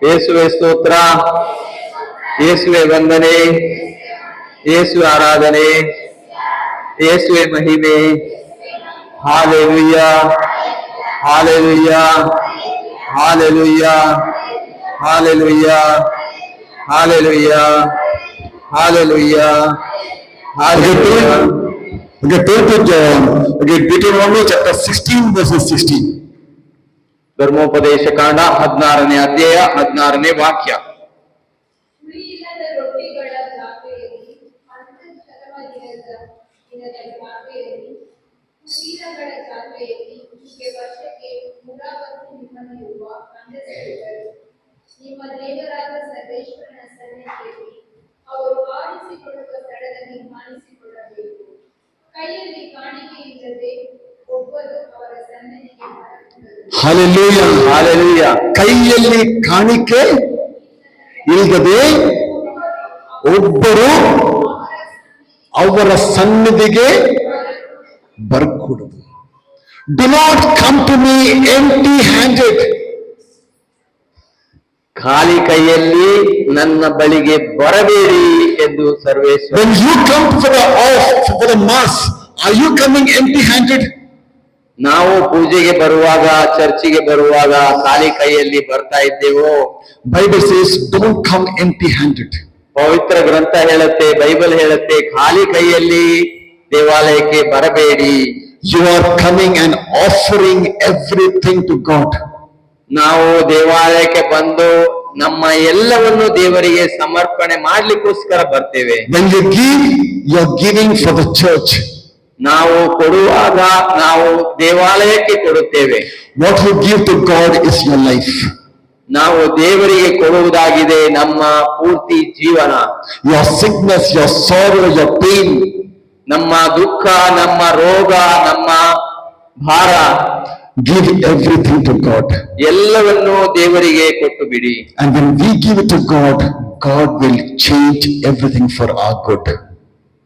ಯೇಸುವೆ ಸ್ತೋತ್ರ, ಯೇಸುವೆ ವಂದನೆ, ಯೇಸುವೆ ಆರಾಧನೆ, ಯೇಸುವೆ ಮಹಿಮೆ. Hallelujah, hallelujah, hallelujah, hallelujah, hallelujah, hallelujah, hallelujah. Okay, turn to Deuteronomy chapter 16 verses 16. ಧರ್ಮೋಪದೇಶ ಕಾಂಡ 16ನೇ ಅಧ್ಯಾಯ 16ನೇ ವಾಕ್ಯ. ಹುಳಿಯಿಲ್ಲದ ರೊಟ್ಟಿಗಳ ಜಾತ್ರೆಯಲ್ಲಿ, ಅಂತಃಶರವ ದಿನದ ಜಾತ್ರೆಯಲ್ಲಿ, ಕುಟೀರಗಳ ಜಾತ್ರೆಯಲ್ಲಿ, ಹೀಗೆ ವರ್ಷಕ್ಕೆ 100 ನಿಮ್ಮಲ್ಲಿರುವ ಗಂಡಸರಿದ್ದರು. ನಿಮ್ಮ ದೇವರಾದ ಸರ್ವೇಶ್ವರನ ಸನ್ನಿಧಿಯಲ್ಲಿ ಅವರು ಆರಿಸಿಕೊಳ್ಳುವ ಸ್ಥಳದಲ್ಲಿ ಕಾಣಿಸಿಕೊಳ್ಳಬೇಕು. ಕೈಯಲ್ಲಿ ಕಾಣಿಕೆ ಇಲ್ಲದೆ ಒಬ್ಬರು ಅವರ ಸನ್ನಿಧಿಗೆ ಬರಕೂಡದು. Hallelujah. ಹಾಲೆಲುಯಾ. ಕೈಯಲ್ಲಿ ಕಾಣಿಕೆ ಇಲ್ಲದೆ ಒಬ್ಬರು ಅವರ ಸನ್ನಿಧಿಗೆ ಬರಕೂಡದು. Do not come to me empty handed. ಖಾಲಿ ಕೈಯಲ್ಲಿ ನನ್ನ ಬಳಿಗೆ ಬರಬೇಡಿ ಎಂದು ಸರ್ವೇಶ್ವರ. When you come for the mass, are you coming empty handed? ನಾವು ಪೂಜೆಗೆ ಬರುವಾಗ, ಚರ್ಚಿಗೆ ಬರುವಾಗ ಖಾಲಿ ಕೈಯಲ್ಲಿ ಬರ್ತಾ ಇದ್ದೇವೋ? Bible says don't come empty handed. ಪವಿತ್ರ ಗ್ರಂಥ ಹೇಳುತ್ತೆ, ಬೈಬಲ್ ಹೇಳುತ್ತೆ, ಖಾಲಿ ಕೈಯಲ್ಲಿ ದೇವಾಲಯಕ್ಕೆ ಬರಬೇಡಿ. you are coming and offering everything to God. ನಾವು ದೇವಾಲಯಕ್ಕೆ ಬಂದು ನಮ್ಮ ಎಲ್ಲವನ್ನು ದೇವರಿಗೆ ಸಮರ್ಪಣೆ ಮಾಡ್ಲಿಕ್ಕೋಸ್ಕರ ಬರ್ತೇವೆ. When you give, you're giving for the church. ನಾವು ಕೊಡುವಾಗ ನಾವು ದೇವಾಲಯಕ್ಕೆ ಕೊಡುತ್ತೇವೆ. What you give to God is your life. ನಾವು ದೇವರಿಗೆ ಕೊಡುವುದಾಗಿದೆ ನಮ್ಮ ಪೂರ್ತಿ ಜೀವನ. Your sickness, your sorrow, your pain. ನಮ್ಮ ದುಃಖ, ನಮ್ಮ ರೋಗ, ನಮ್ಮ ಭಾರ, Give everything to God. ಎಲ್ಲವನ್ನು ದೇವರಿಗೆ ಕೊಟ್ಟು ಬಿಡಿ. And when we give it to God, God will change everything for our good.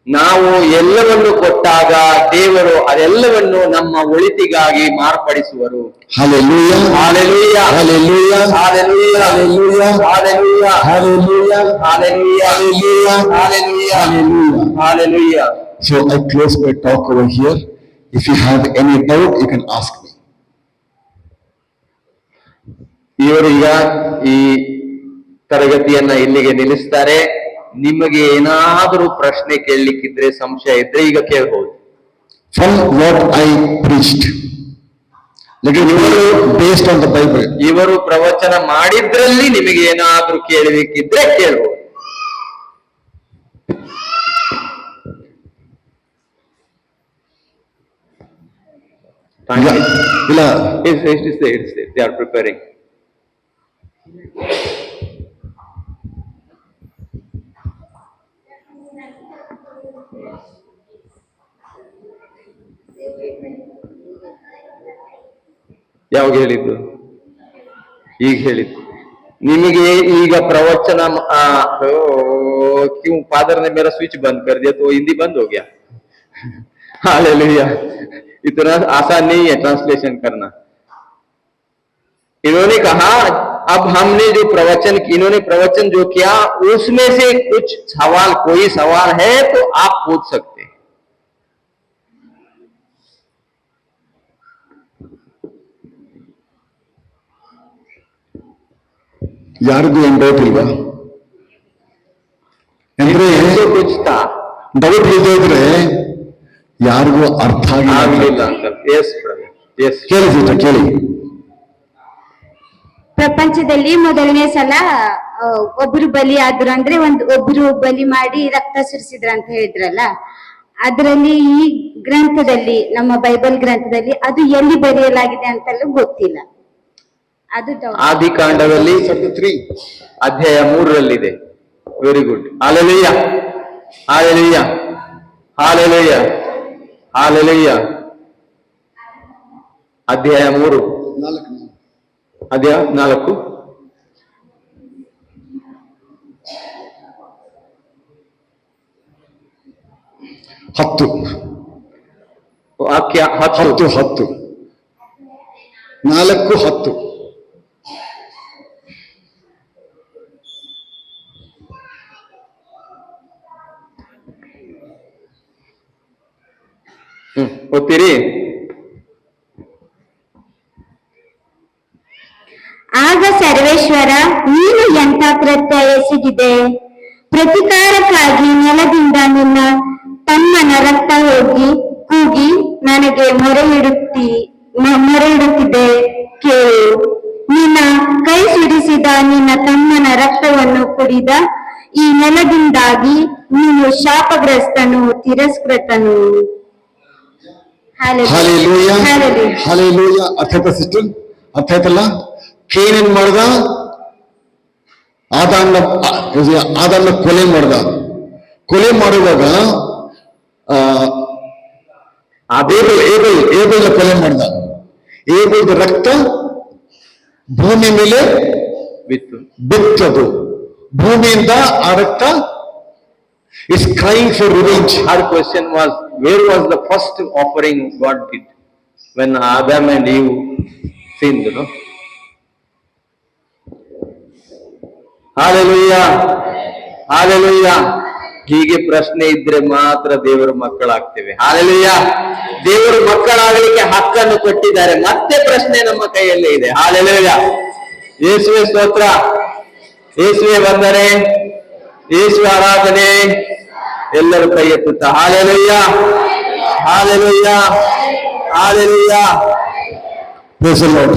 ನಾವು ಎಲ್ಲವನ್ನು ಕೊಟ್ಟಾಗ ದೇವರು ಅದೆಲ್ಲವನ್ನು ನಮ್ಮ ಒಳಿತಿಗಾಗಿ ಮಾರ್ಪಡಿಸುವರು. Hallelujah. Hallelujah. Hallelujah. Hallelujah. Hallelujah. Hallelujah. Hallelujah. Hallelujah. Hallelujah. Hallelujah. Hallelujah. Hallelujah. So I close my talk over here. If you have any doubt, you can ask me. ಇವರೀಗ ಈ ತರಗತಿಯನ್ನ ಇಲ್ಲಿಗೆ ನಿಲ್ಲಿಸ್ತಾರೆ. ನಿಮಗೆ ಏನಾದರೂ ಪ್ರಶ್ನೆ ಕೇಳಲಿಕ್ಕಿದ್ರೆ, ಸಂಶಯ ಇದ್ರೆ ಈಗ ಕೇಳಬಹುದು. From what I preached, let it be based on the Bible. ಇವರು ಪ್ರವಚನ ಮಾಡಿದ್ರಲ್ಲಿ ನಿಮಗೆ ಏನಾದ್ರೂ ಕೇಳಬೇಕಿದ್ರೆ ಕೇಳಬಹುದು. ಇಲ್ಲ They are preparing. ಯಾವಾಗ ಹೇಳಿದ್ದು? ಈಗ ಹೇಳಿದ್ದು. ನಿಮಗೆ ಈಗ ಪ್ರವಚನ क्यों फादर ने मेरा स्विच बंद कर दिया तो हिंदी बंद हो गया. हालेलुया. इतना आसान नहीं है ट्रांसलेशन करना. इन्होंने कहा अब हमने जो इन्होंने प्रवचन जो किया उसमें से कुछ सवाल, कोई सवाल है तो आप पूछ सकते हैं. ಯಾರಿಗೂ ಏನ್ ಡೌಟ್ ಇಲ್ವಾ? ಅಂದ್ರೆ कुछ था ಡೌಟ್ ಇಲ್ಲದೆ ಇದ್ರೆ ಯಾರಿಗೂ ಅರ್ಥ ಆಗಲಿಲ್ಲ ಅಂಕಲ್. Yes brother, yes. ಕೇಳಿಸಿಲ್ಲ, ಕೇಳಿ. ಪ್ರಪಂಚದಲ್ಲಿ ಮೊದಲನೇ ಸಲ ಒಬ್ರು ಬಲಿ ಆದ್ರು ಅಂದ್ರೆ ಒಬ್ರು ಬಲಿ ಮಾಡಿ ರಕ್ತ ಸುರಿಸಿದ್ರ ಅಂತ ಹೇಳಿದ್ರಲ್ಲ, ಅದರಲ್ಲಿ ಈ ಗ್ರಂಥದಲ್ಲಿ, ನಮ್ಮ ಬೈಬಲ್ ಗ್ರಂಥದಲ್ಲಿ ಅದು ಎಲ್ಲಿ ಬರೆಯಲಾಗಿದೆ ಅಂತಲೂ ಗೊತ್ತಿಲ್ಲ. ಅದು ಆದಿಕಾಂಡದಲ್ಲಿ ಅಧ್ಯಾಯ 3ರಲ್ಲಿದೆ. Very good. Hallelujah, hallelujah, hallelujah, hallelujah. ಅಧ್ಯಾಯ 3, ಅಧ್ಯಾಯ 4, ವಾಕ್ಯ 10, 4, 10. ಓದ್ತೀರಿ? ಆಗ ಸರ್ವೇಶ್ವರ, ನೀನು ಎಂಥ ಕೃತ್ಯ ಎಸಗಿದೆ? ಪ್ರತಿಕಾರಕ್ಕಾಗಿ ನೆಲದಿಂದ ನಿನ್ನ ತಮ್ಮನ ರಕ್ತ ಕೂಗಿ ನನಗೆ ಮೊರೆ ಇಡುತ್ತಿದೆ. ಕೇಳು, ನಿನ್ನ ಕೈ ಸುರಿಸಿದ ನಿನ್ನ ತಮ್ಮನ ರಕ್ತವನ್ನು ಕುಡಿದ ಈ ನೆಲದಿಂದಾಗಿ ನೀನು ಶಾಪಗ್ರಸ್ತನು, ತಿರಸ್ಕೃತನು. Hallelujah, hallelujah. ಅರ್ಥ ಆಯ್ತಾ ಸಿಸ್ಟರ್? ಅರ್ಥ ಆಯ್ತಲ್ಲ? ಕೇನ್ ಏನ್ ಮಾಡ್ದ? ಆದಾಮ್ನ ಕೊಲೆ ಮಾಡ್ದ. ಕೊಲೆ ಮಾಡುವಾಗ ಏಬಲ್ ಕೊಲೆ ಮಾಡ್ದ. ಏಬಲ್ದ ರಕ್ತ ಭೂಮಿ ಮೇಲೆ ಬಿತ್ತದು. ಭೂಮಿಯಿಂದ ಆ ರಕ್ತ is crying for revenge. Her question was, where was the first offering God did when Adam and Eve sinned, you know? Hallelujah, hallelujah. ಹೀಗೆ ಪ್ರಶ್ನೆ ಇದ್ರೆ ಮಾತ್ರ ದೇವರ ಮಕ್ಕಳಾಗ್ತೇವೆ. ಹಾಲೆಲೂಯಾ. ದೇವರು ಮಕ್ಕಳಾಗಲಿಕ್ಕೆ ಹಕ್ಕನ್ನು ಕೊಟ್ಟಿದ್ದಾರೆ. ಮತ್ತೆ ಪ್ರಶ್ನೆ ನಮ್ಮ ಕೈಯಲ್ಲೇ ಇದೆ. ಹಾಲೆಲೂಯಾ. ಯೇಸುವೆ ಸ್ತೋತ್ರ, ಯೇಸುವೆ ವಂದನೆ, ಯೇಸು ಆರಾಧನೆ. ಎಲ್ಲರೂ ಕೈ ಎತ್ತುತ್ತಾ hallelujah, hallelujah, hallelujah. Praise the Lord.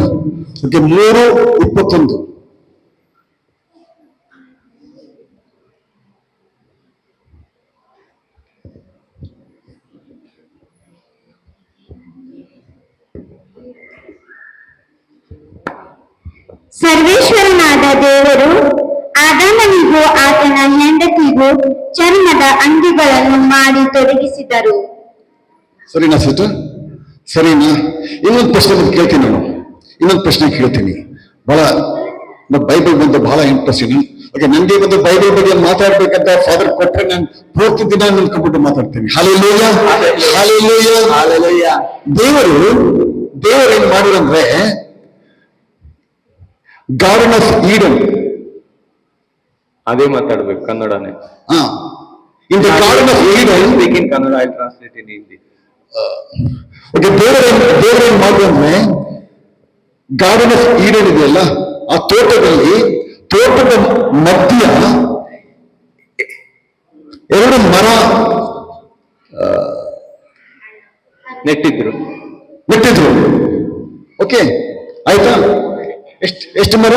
Okay 3:21 ಸರ್ವೇಶ್ವರನಾದ ದೇವರು ಆದಾಮನಿಗೂ ಆತನ ಹೆಂಡತಿಗೂ ಚರ್ಮದ ಅಂಗಿಗಳನ್ನು ಮಾಡಿ ತೊಡಗಿಸಿದರು. ಸರಿನಾ ಸಿಸ್ಟರ್? ಸರಿನಾ? ಇನ್ನೊಂದು ಪ್ರಶ್ನೆ ಕೇಳ್ತೀನಿ ನಾನು. ಇನ್ನೊಂದು ಪ್ರಶ್ನೆ ಕೇಳ್ತೀನಿ. ಬಹಳ ಬೈಬಲ್ ಬಂದು ಬಹಳ ಇಂಟ್ರೆಸ್ಟಿಂಗ್. ಓಕೆ, ನನಗೆ ಒಂದು ಬೈಬಲ್ ಬಗ್ಗೆ ಮಾತಾಡ್ಬೇಕಂತ ಫಾದರ್ ಕೊಟ್ರೆ ನಾನು ಪೂರ್ತಿ ದಿನ ನಿಂತ್ಕೊಂಡ್ಬಿಟ್ಟು ಮಾತಾಡ್ತೀನಿ. Hallelujah, hallelujah, hallelujah. ದೇವರು ಏನ್ ಮಾಡಿರಂದ್ರೆ ಗಾರ್ಡನ್ ಆಫ್ ಈಡನ್, ಅದೇ ಮಾತಾಡ್ಬೇಕು ಕನ್ನಡನೇ. In the garden of Eden, speak in Kannada, I translate in Hindi. Okay, ದೇವರೇನ್ ಮಾಡಿದ್ರೆ ಗಾರ್ಡನ್ ಆಫ್ ಈಡನ್ ಇದೆಯಲ್ಲ, ಆ ತೋಟದ ಮಧ್ಯ ಎರಡು ಮರ ನೆಟ್ಟಿದ್ರು. ಓಕೆ, ಆಯ್ತಾ? ಎಷ್ಟು ಮರ?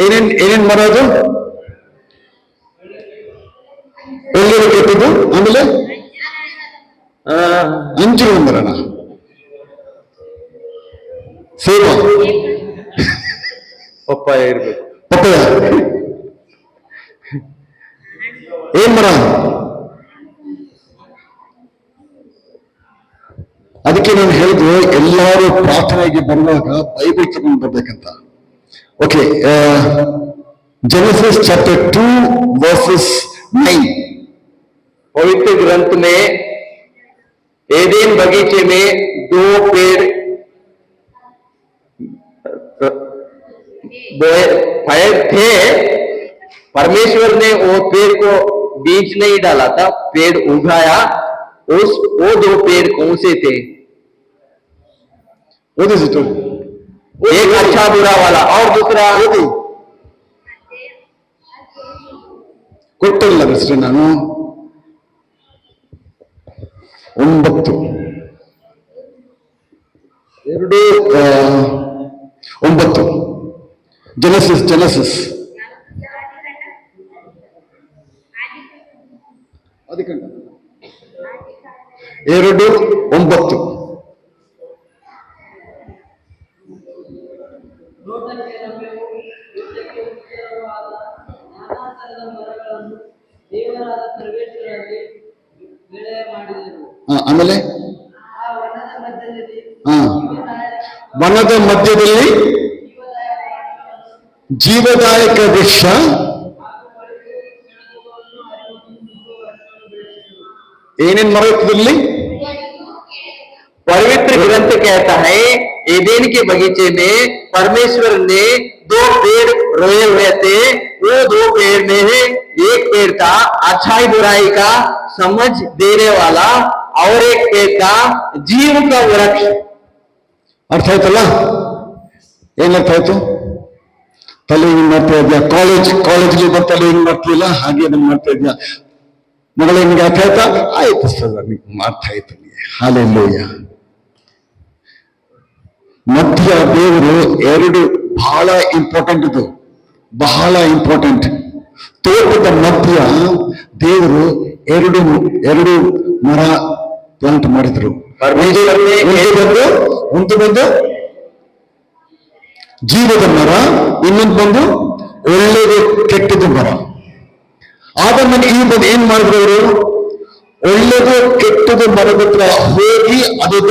ಏನೇನ್ ಮರ ಅದು? ಎಲ್ಲಿರೋ ಕೆಟ್ಟಿದ್ದು? ಆಮೇಲೆ ಅಂಜೂರ ಮರನ, ಸೇಬ, ಪಪ್ಪಾಯ ಇರ್ಬೇಕು. ಪಪ್ಪಾಯ, ಏನ್ ಮರ? ಅದಕ್ಕೆ ನಾನು ಹೇಳಿದ್ರು ಎಲ್ಲರೂ ಪ್ರಾರ್ಥನೆಗೆ ಬರುವಾಗ ಬೈಬಲ್ ತಗೊಂಡು ಬರ್ಬೇಕಂತ. Okay, Genesis chapter 2 verses 9. पवित्र ग्रंथ में एदेन बगीचे में 2 पेड़ पेड़ थे। परमेश्वर ने वो पेड़ को बीज नहीं डाला था, पेड़ उगाया। वो 2 पेड़ कौन से थे? What is it? एक अच्छा बुरा वाला और दूसरा ಕೊಟ್ಟಲ್ಲ ಅಷ್ಟೇ ನಾನು 9 Genesis ಆದಿಕಾಂಡ 2:9. ದೇವರಾದ ಸರ್ವೇಶ್ವರನಿಗೆ ಬೆಳೆ ಮಾಡಿದರು. ಆಮೇಲೆ ಆ ವನದ ಮಧ್ಯದಲ್ಲಿ ವನದ ಮಧ್ಯದಲ್ಲಿ ಜೀವದಾಯಕ ವೃಕ್ಷ ಏನೇನ್ ಮರ ಇರ್ತದಲ್ಲಿ? पवित्र ग्रंथ कहता है एदेन के बगीचे में परमेश्वर ने 2 पेड़ रोए हुए थे। वो 2 पेड़ में एक पेड़ था अच्छाई बुराई का समझ देने वाला और एक पेड़ था जीव का वृक्ष। ಅರ್ಥ ಆಯ್ತಲ್ಲ? ಏನರ್ಥ ಆಯ್ತು? ತಲೆ ಹಿಂಗ್ ಮಾಡ್ತಾ ಇದ್ಯಾ? ಕಾಲೇಜ್ಗೆ ತಲೆ ಹಿಂಗ್ ಮಾಡ್ತೀಯಲ್ಲ, ಹಾಗೆ ಅದನ್ನ ಮಾಡ್ತಾ ಇದ್ಯಾ? ಮಗಳ ನಿಮ್ಗೆ ಅರ್ಥ ಆಯ್ತಾ? ಆಯ್ತು ಸರ್, ನಿಮ್ಗೆ ಅರ್ಥ ಆಯ್ತು. ಹಾಲೆಲೂಯಾ. ಮಧ್ಯ ದೇವರು 2 ಬಹಳ ಇಂಪಾರ್ಟೆಂಟ್, ಇದು ಬಹಳ ಇಂಪಾರ್ಟೆಂಟ್. ತೋಟದ ಮಧ್ಯ ದೇವರು ಎರಡು ಮರ ಪ್ಲಾಂಟ್ ಮಾಡಿದ್ರು. ಒಂದು ಬಂದು ಜೀವದ ಮರ, ಇನ್ನೊಂದು ಬಂದು ಒಳ್ಳೆಯದು ಕೆಟ್ಟದ ಮರ. ಆದಮೇಲೆ ಈ ಬಂದು ಏನ್ ಮಾಡಿದ್ರು ಅವರು? ಒಳ್ಳೆದು ಕೆಟ್ಟದ ಮರದ ಹತ್ರ ಹೋಗಿ ಅದರ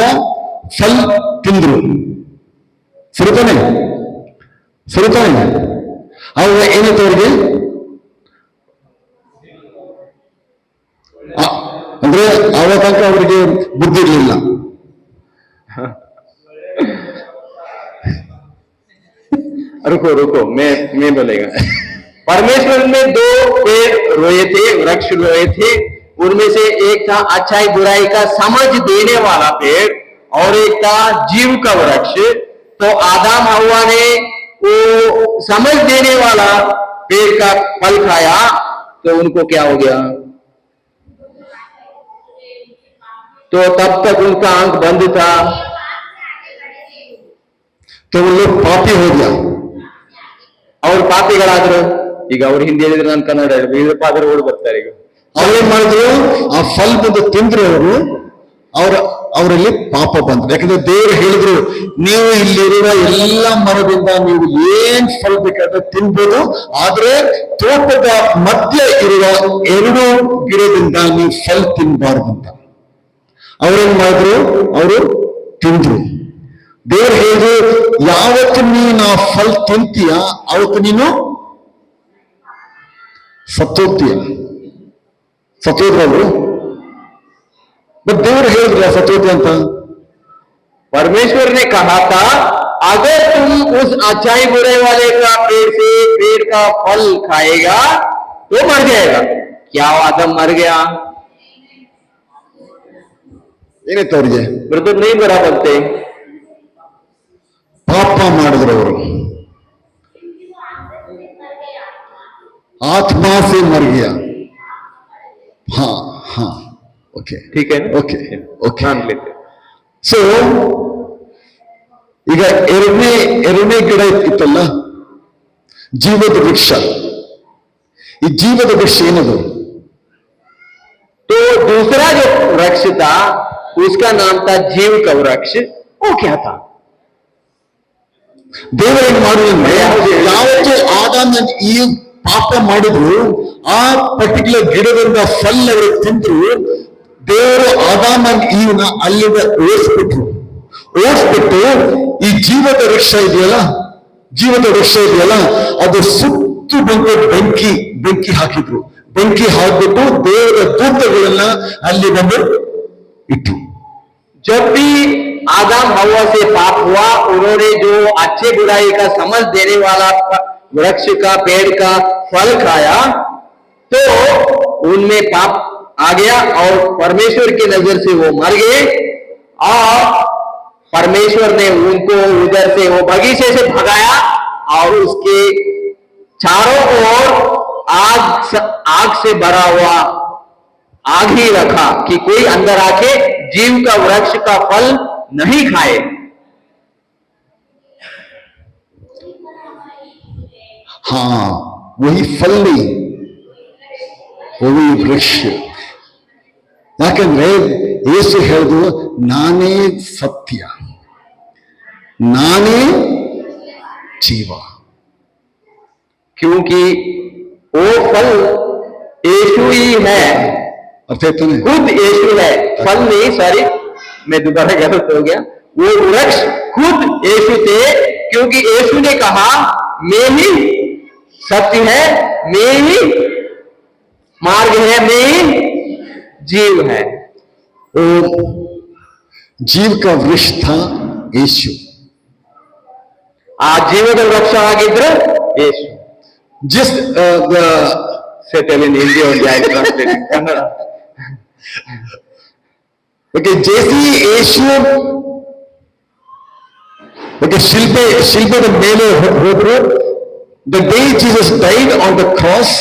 ಫಲ ತಿಂದ್ರು. ಸರಿತಾನೆ? ಅವಾಗ ಏನಾಯ್ತು ಅವ್ರಿಗೆ? ಅಂದ್ರೆ ಆವಾಗ ತನಕ ಅವರಿಗೆ ಬುದ್ಧಿ ಇರಲಿಲ್ಲ. रुको मैं बोलेगा। परमेश्वर ने 2 पेड़ रोए थे, वृक्ष रोए थे। उनमें से एक था अच्छाई बुराई का समझ देने वाला पेड़ और एक था जीव का वृक्ष। तो आदम हव्वा ने वो समझ देने वाला पेड़ का फल खाया तो उनको क्या हो गया? तो तब तक उनका आंख बंद था। तो वो लोग पापी हो गया। ಅವ್ರು ಪಾಪಿಗಳಾದ್ರು। ಈಗ ಅವ್ರು ಹಿಂದಿ ಹೇಳಿದ್ರೆ ನಾನು ಕನ್ನಡ ಹೇಳಿದ್ರೆ ಪಾದರು ಓಡ್ ಬರ್ತಾರೆ ಈಗ. ಅವ್ರೇನ್ ಮಾಡಿದ್ರು, ಆ ಫಲದಿಂದ ತಿಂದ್ರು ಅವರಲ್ಲಿ ಪಾಪ ಬಂದ್ರು. ಯಾಕಂದ್ರೆ ದೇವರು ಹೇಳಿದ್ರು, ನೀವು ಇಲ್ಲಿರುವ ಎಲ್ಲ ಮರದಿಂದ ನೀವು ಏನ್ ಫಲ ಬೇಕಾದ್ರೆ ತಿನ್ಬೋದು, ಆದ್ರೆ ತೋಟದ ಮಧ್ಯೆ ಇರುವ 2 ಗಿಡದಿಂದ ನೀವು ಫಲ ತಿನ್ಬಾರ್ದು ಅಂತ. ಅವ್ರೇನ್ ಮಾಡಿದ್ರು, ಅವರು ತಿಂದ್ರು. ದೇವ್ರು ಹೇಳಿದ್ರು, ಯಾವತ್ತು ನೀನು ಆ ಫಲ ತಿಂತೀಯ ಅವತ್ತು ನೀನು ಸತ್ತೋಗ್ತೀಯ. ಸತ್ತೋದ್ರವರು ಬಟ್ ದೇವರು ಹೇಳಿದ್ರ ಸತ್ತೋತಿ ಅಂತ. परमेश्वर ने कहा था अगर तुम उस अच्छाई बुरे वाले का पेड़ का फल खाएगा तो मर जाएगा। क्या आदम मर गया? ಏನಾಯ್ತು ಅವ್ರಿಗೆ? ब्रदर नहीं बुरा बोलते। ಪಾಪ ಮಾಡಿದ್ರು ಅವರು, आत्मा से मर गया। हाँ हाँ ओके ठीक है ना? ओके ओके मान लेते। ಸೊ ಈಗ ಎರಡನೇ ಗಿಡ ಇತ್ತಲ್ಲ, ಜೀವದ ವೃಕ್ಷ. ಈ ಜೀವದ ವೃಕ್ಷ ಏನದು? तो दूसरा जो वृक्ष था उसका नाम था जीव का वृक्ष। वो क्या था? ದೇವರೇನು ಮಾಡಿದ್ರೆ, ಯಾವತ್ತು ಆದಾಮ ಈ ಪಾಪ ಮಾಡಿದ್ರು ಆ ಪರ್ಟಿಕ್ಯುಲರ್ ಗಿಡದಿಂದ ಫಲ ಅವರು ತಿಂದ್ರು, ದೇವರು ಆದಾಮ ಈವ್ನ ಅಲ್ಲಿಂದ ಓಡಿಸ್ಬಿಟ್ಟು ಈ ಜೀವದ ವೃಕ್ಷ ಇದೆಯಲ್ಲ ಅದು ಸುತ್ತು ಬಂದು ಬೆಂಕಿ ಹಾಕಿದ್ರು. ಬೆಂಕಿ ಹಾಕ್ಬಿಟ್ಟು ದೇವರ ದೂತಗಳನ್ನ ಅಲ್ಲಿ ಬಂದು ಇಟ್ಟು. जब भी आदम हवा से पाप हुआ, उन्होंने जो अच्छे बुराई का समझ देने वाला वृक्ष का पेड़ का फल खाया तो उनमें पाप आ गया और परमेश्वर की नजर से वो मर गए। और परमेश्वर ने उनको उधर से वो बगीचे से भगाया और उसके चारों ओर आग से भरा हुआ आग ही रखा कि कोई अंदर आके जीव का वृक्ष का फल नहीं खाए। हाँ वही फल नहीं, वही ವೃಕ್ಷ. ಯಾಕಂದ್ರೆ ಯೇಸು ಹೇಳಿದ್ರು, ನಾನೇ ಸತ್ಯ, ನಾನೇ ಜೀವ. क्योंकि वो फल यीशु ही है, ಅರ್ಥ ಆಯ್ತಾನೆ? खुद यीशु है। फल नहीं, सॉरी मैं दोबारा गलत हो गया। वो वृक्ष खुद यीशु थे, क्योंकि यीशु ने कहा मैं ही सत्य है, मैं ही मार्ग है, मैं ही जीव है। वो जीव का वृक्ष था यीशु. ಆ ಜೀವದ ವೃಕ್ಷ ಆಗಿದ್ರೆ ಯೇಸು. जिस ಸೆಟಲ್ ಇನ್ ಹಿಂದಿ ಒಂದು ಆಯ್ತು ಟ್ರಾನ್ಸ್ಲೇಟ್ ಕನ್ನಡ. ओके जैसे यीशु ओके ಶಿಲ್ಪದ ಮೇಲೆ ಹೋದ್ರು, the day Jesus died on the cross,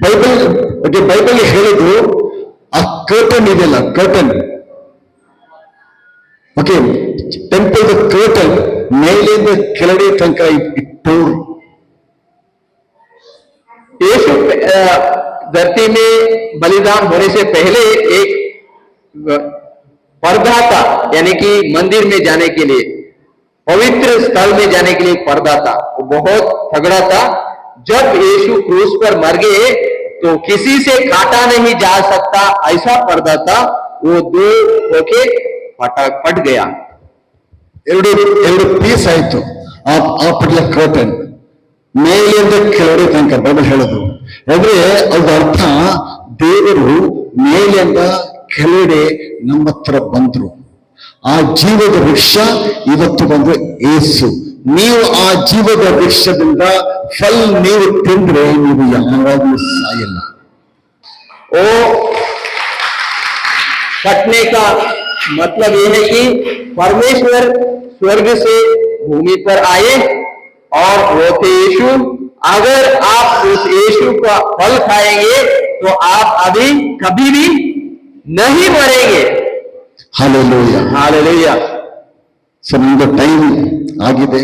Bible ಹೇಳಿದ್ರು ಆ ಕರ್ಟನ್ ಇದೆಯಲ್ಲ, curtain okay temple the curtain ಮೇಲಿಂದ ಕೆಳಗಡೆ ತನಕ ಇಟ್ಟೋರು. यीशु धरती में बलिदान होने से पहले एक पर्दा था, यानी कि मंदिर में जाने के लिए, पवित्र स्थल में जाने के लिए पर्दा था। वो बहुत तगड़ा था। जब यीशु क्रूस पर मर गए तो किसी से काटा नहीं जा सकता ऐसा पर्दा था। वो दो होके फट गया। ಎರಡು ಪೀಸ್ ಆಯ್ತು ಆ ಪರ್ಟಿಕ್ಯುಲರ್ ಕರ್ಟನ್ ಮೇಲಿಂದ ಕೆಳಗಡೆ ತನಕ ಬೈಬಲ್ ಹೇಳಿದ್ರು. ಅಂದ್ರೆ ಅದ್ರ ಅರ್ಥ ದೇವರು ಮೇಲಿಂದ ಕೆಳಗಡೆ ನಮ್ಮ ಹತ್ರ ಬಂದ್ರು. ಆ ಜೀವದ ವೃಕ್ಷ ಇವತ್ತು ಬಂದು ಏಸು. ನೀವು ಆ ಜೀವದ ವೃಕ್ಷದಿಂದ ಫಲ ನೀವು ತಿಂದ್ರೆ ನೀವು ಯಾವಾಗಲೂ ಸಾಯಲ್ಲ. ओ कटने का मतलब यह है कि परमेश्वर स्वर्ग से भूमि पर आए और वो थे यीशु। अगर आप उस यीशु का फल खाएंगे तो आप अभी कभी भी नहीं मरेंगे। ಹಾಲೆಲೂಯ. Hallelujah. ಸೊ ನಮ್ದು ಟೈಮ್ ಆಗಿದೆ.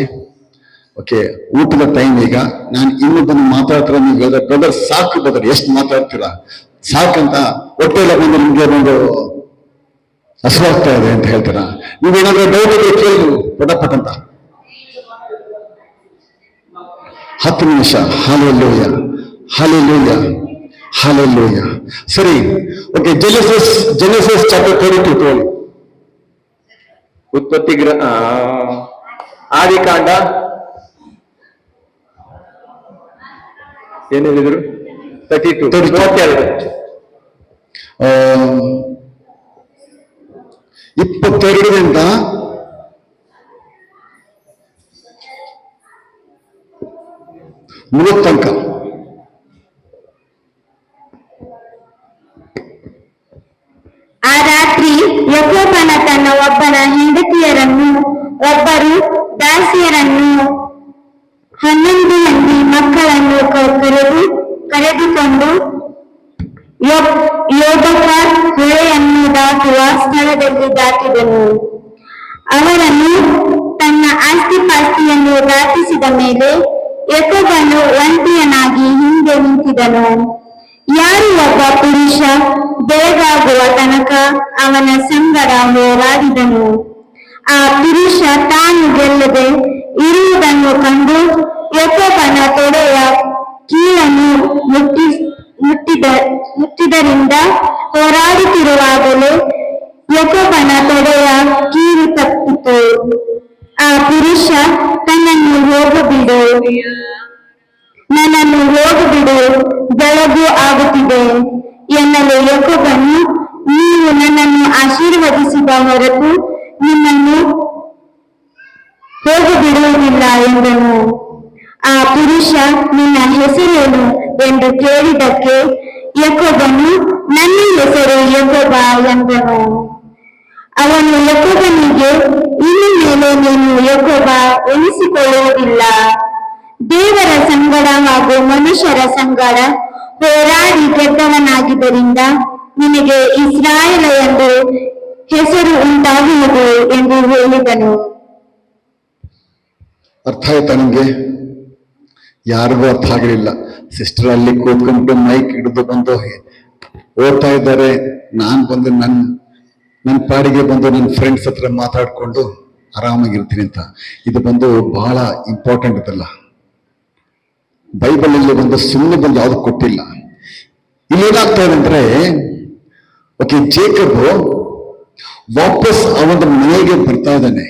ಓಕೆ, ಊಟದ ಟೈಮ್ ಈಗ. ನಾನು ಇನ್ನೊಬ್ಬನು ಮಾತಾಡ್ತಾರೆ, ನೀವು ಹೇಳಿದ್ರೆ ಬ್ರದರ್ ಸಾಕು ಬ್ರದರ್, ಎಷ್ಟು ಮಾತಾಡ್ತೀರಾ ಸಾಕಂತ ಹೊಟ್ಟೆಲ್ಲ ಬಂದು ನಿಮ್ಗೆ ಒಂದು ಹಸುವಾಗ್ತಾ ಇದೆ ಅಂತ ಹೇಳ್ತೀರಾ. ನೀವೇನಾದ್ರೂ ಡೌಟ್ ಇದ್ರೆ ಕೇಳಿ ಪಟಪಟ್ ಅಂತ. 10 ನಿಮಿಷ. Hallelujah, hallelujah, hallelujah. ಸರಿ, ಓಕೆ. ಜೆನೆಸಿಸ್ ಚಾಪ್ಟರ್ 32 ತಗೊಳ್ಳಿ. ಉತ್ಪತ್ತಿ ಆದಿಕಾಂಡ ಏನ್ ಹೇಳಿದ್ರು? 32 32. 22ರಿಂದ 30 ತನಕ. ಆ ರಾತ್ರಿ ಯಾಕೋಬನ ತನ್ನ ಒಬ್ಬನ ಹೆಂಡತಿಯರನ್ನು, ಒಬ್ಬರು ದಾಸಿಯರನ್ನು, 11 ಮಂದಿ ಮಕ್ಕಳನ್ನು ಕರೆದುಕೊಂಡು ಯೋಬಕಾರ್ ಹೊಳೆಯನ್ನು ದಾಟುವ ಸ್ಥಳದಲ್ಲಿ ದಾಟಿದನು. ಅವರನ್ನು ತನ್ನ ಆಸ್ತಿಪಾಸ್ತಿಯನ್ನು ದಾಟಿಸಿದ ಮೇಲೆ ಯಾಕೋಬನು ಒಂಟಿಯನಾಗಿ ಹಿಂದೆ ನಿಂತಿದನು. ಯಾರು ಒಬ್ಬ ಪುರುಷ ಬೆಳಗಾಗುವ ತನಕ ಅವನ ಸಂಗಡ ಹೋರಾಡಿದನು. ಆ ಪುರುಷ ತಾನು ಗೆಲ್ಲದೆ ಇರುವುದನ್ನು ಕಂಡು ಯಾಕೋಬನ ತೊಡೆಯ ಕೀಳನ್ನು ಮುಟ್ಟಿದರಿಂದ ಹೋರಾಡುತ್ತಿರುವಾಗಲೇ ಯಾಕೋಬನ ತೊಡೆಯ ಕೀಲು ತಪ್ಪಿತು. ಆ ಪುರುಷ ನನ್ನನ್ನು ಹೋಗಬಿಡು, ಬೆಳಗು ಆಗುತ್ತಿದೆ ಎನ್ನಲು ಯಾಕೋಬನು, ನೀವು ನನ್ನನ್ನು ಆಶೀರ್ವದಿಸಿದ ಹೊರತು ನಿಮ್ಮನ್ನು ಹೋಗಬಿಡುವುದಿಲ್ಲ ಎಂದನು. ಆ ಪುರುಷ, ನಿನ್ನ ಹೆಸರೇನು ಎಂದು ಕೇಳಿದಕ್ಕೆ ಯಾಕೋಬನು, ನನ್ನ ಹೆಸರು ಯಾಕೋಬ ಎಂದನು. ಅವನು ಯಾಕೋಬನಿಗೆ, ಇನ್ನು ಮೇಲೆ ನೀನು ಯಾಕೋಬ ಎನಿಸಿಕೊಳ್ಳುವುದಿಲ್ಲ, ದೇವರ ಸಂಗಡ ಹಾಗೂ ಮನುಷ್ಯರ ಸಂಗಡ ಹೋರಾಡಿ ಗೆದ್ದವನಾಗಿದ್ದರಿಂದ ನಿನಗೆ ಇಸ್ರಾಯೇಲ ಎಂದು ಹೆಸರು ಉಂಟಾಗುವುದು ಎಂದು ಹೇಳಿದನು. ಅರ್ಥ ಆಯ್ತಾ ನಿಮ್ಗೆ? ಯಾರಿಗೂ ಅರ್ಥ ಆಗಲಿಲ್ಲ. ಸಿಸ್ಟರ್ ಅಲ್ಲಿ ಕೂತ್ಕೊಂಡು ಮೈಕ್ ಹಿಡಿದು ಬಂದು ಓದ್ತಾ ಇದ್ದಾರೆ. ನಾನು ಬಂದು ನನ್ನ ಪಾಡಿಗೆ ಬಂದು ನನ್ನ ಫ್ರೆಂಡ್ಸ್ ಹತ್ರ ಮಾತಾಡ್ಕೊಂಡು ಆರಾಮಾಗಿರ್ತೀನಿ ಅಂತ. ಇದು ಬಂದು ಬಹಳ ಇಂಪಾರ್ಟೆಂಟ್ ಇದಲ್ಲ. ಬೈಬಲ್ ಅಲ್ಲಿ ಬಂದು ಸುಮ್ಮನೆ ಬಂದು ಯಾವ್ದು ಕೊಟ್ಟಿಲ್ಲ. ಇಲ್ಲೇನಾಗ್ತಾ ಇದೆ ಅಂದ್ರೆ, ಓಕೆ, ಜೇಕಬ್ ವಾಪಸ್ ಅವನ ಮನೆಗೆ ಬರ್ತಾ ಇದ್ದಾನೆ.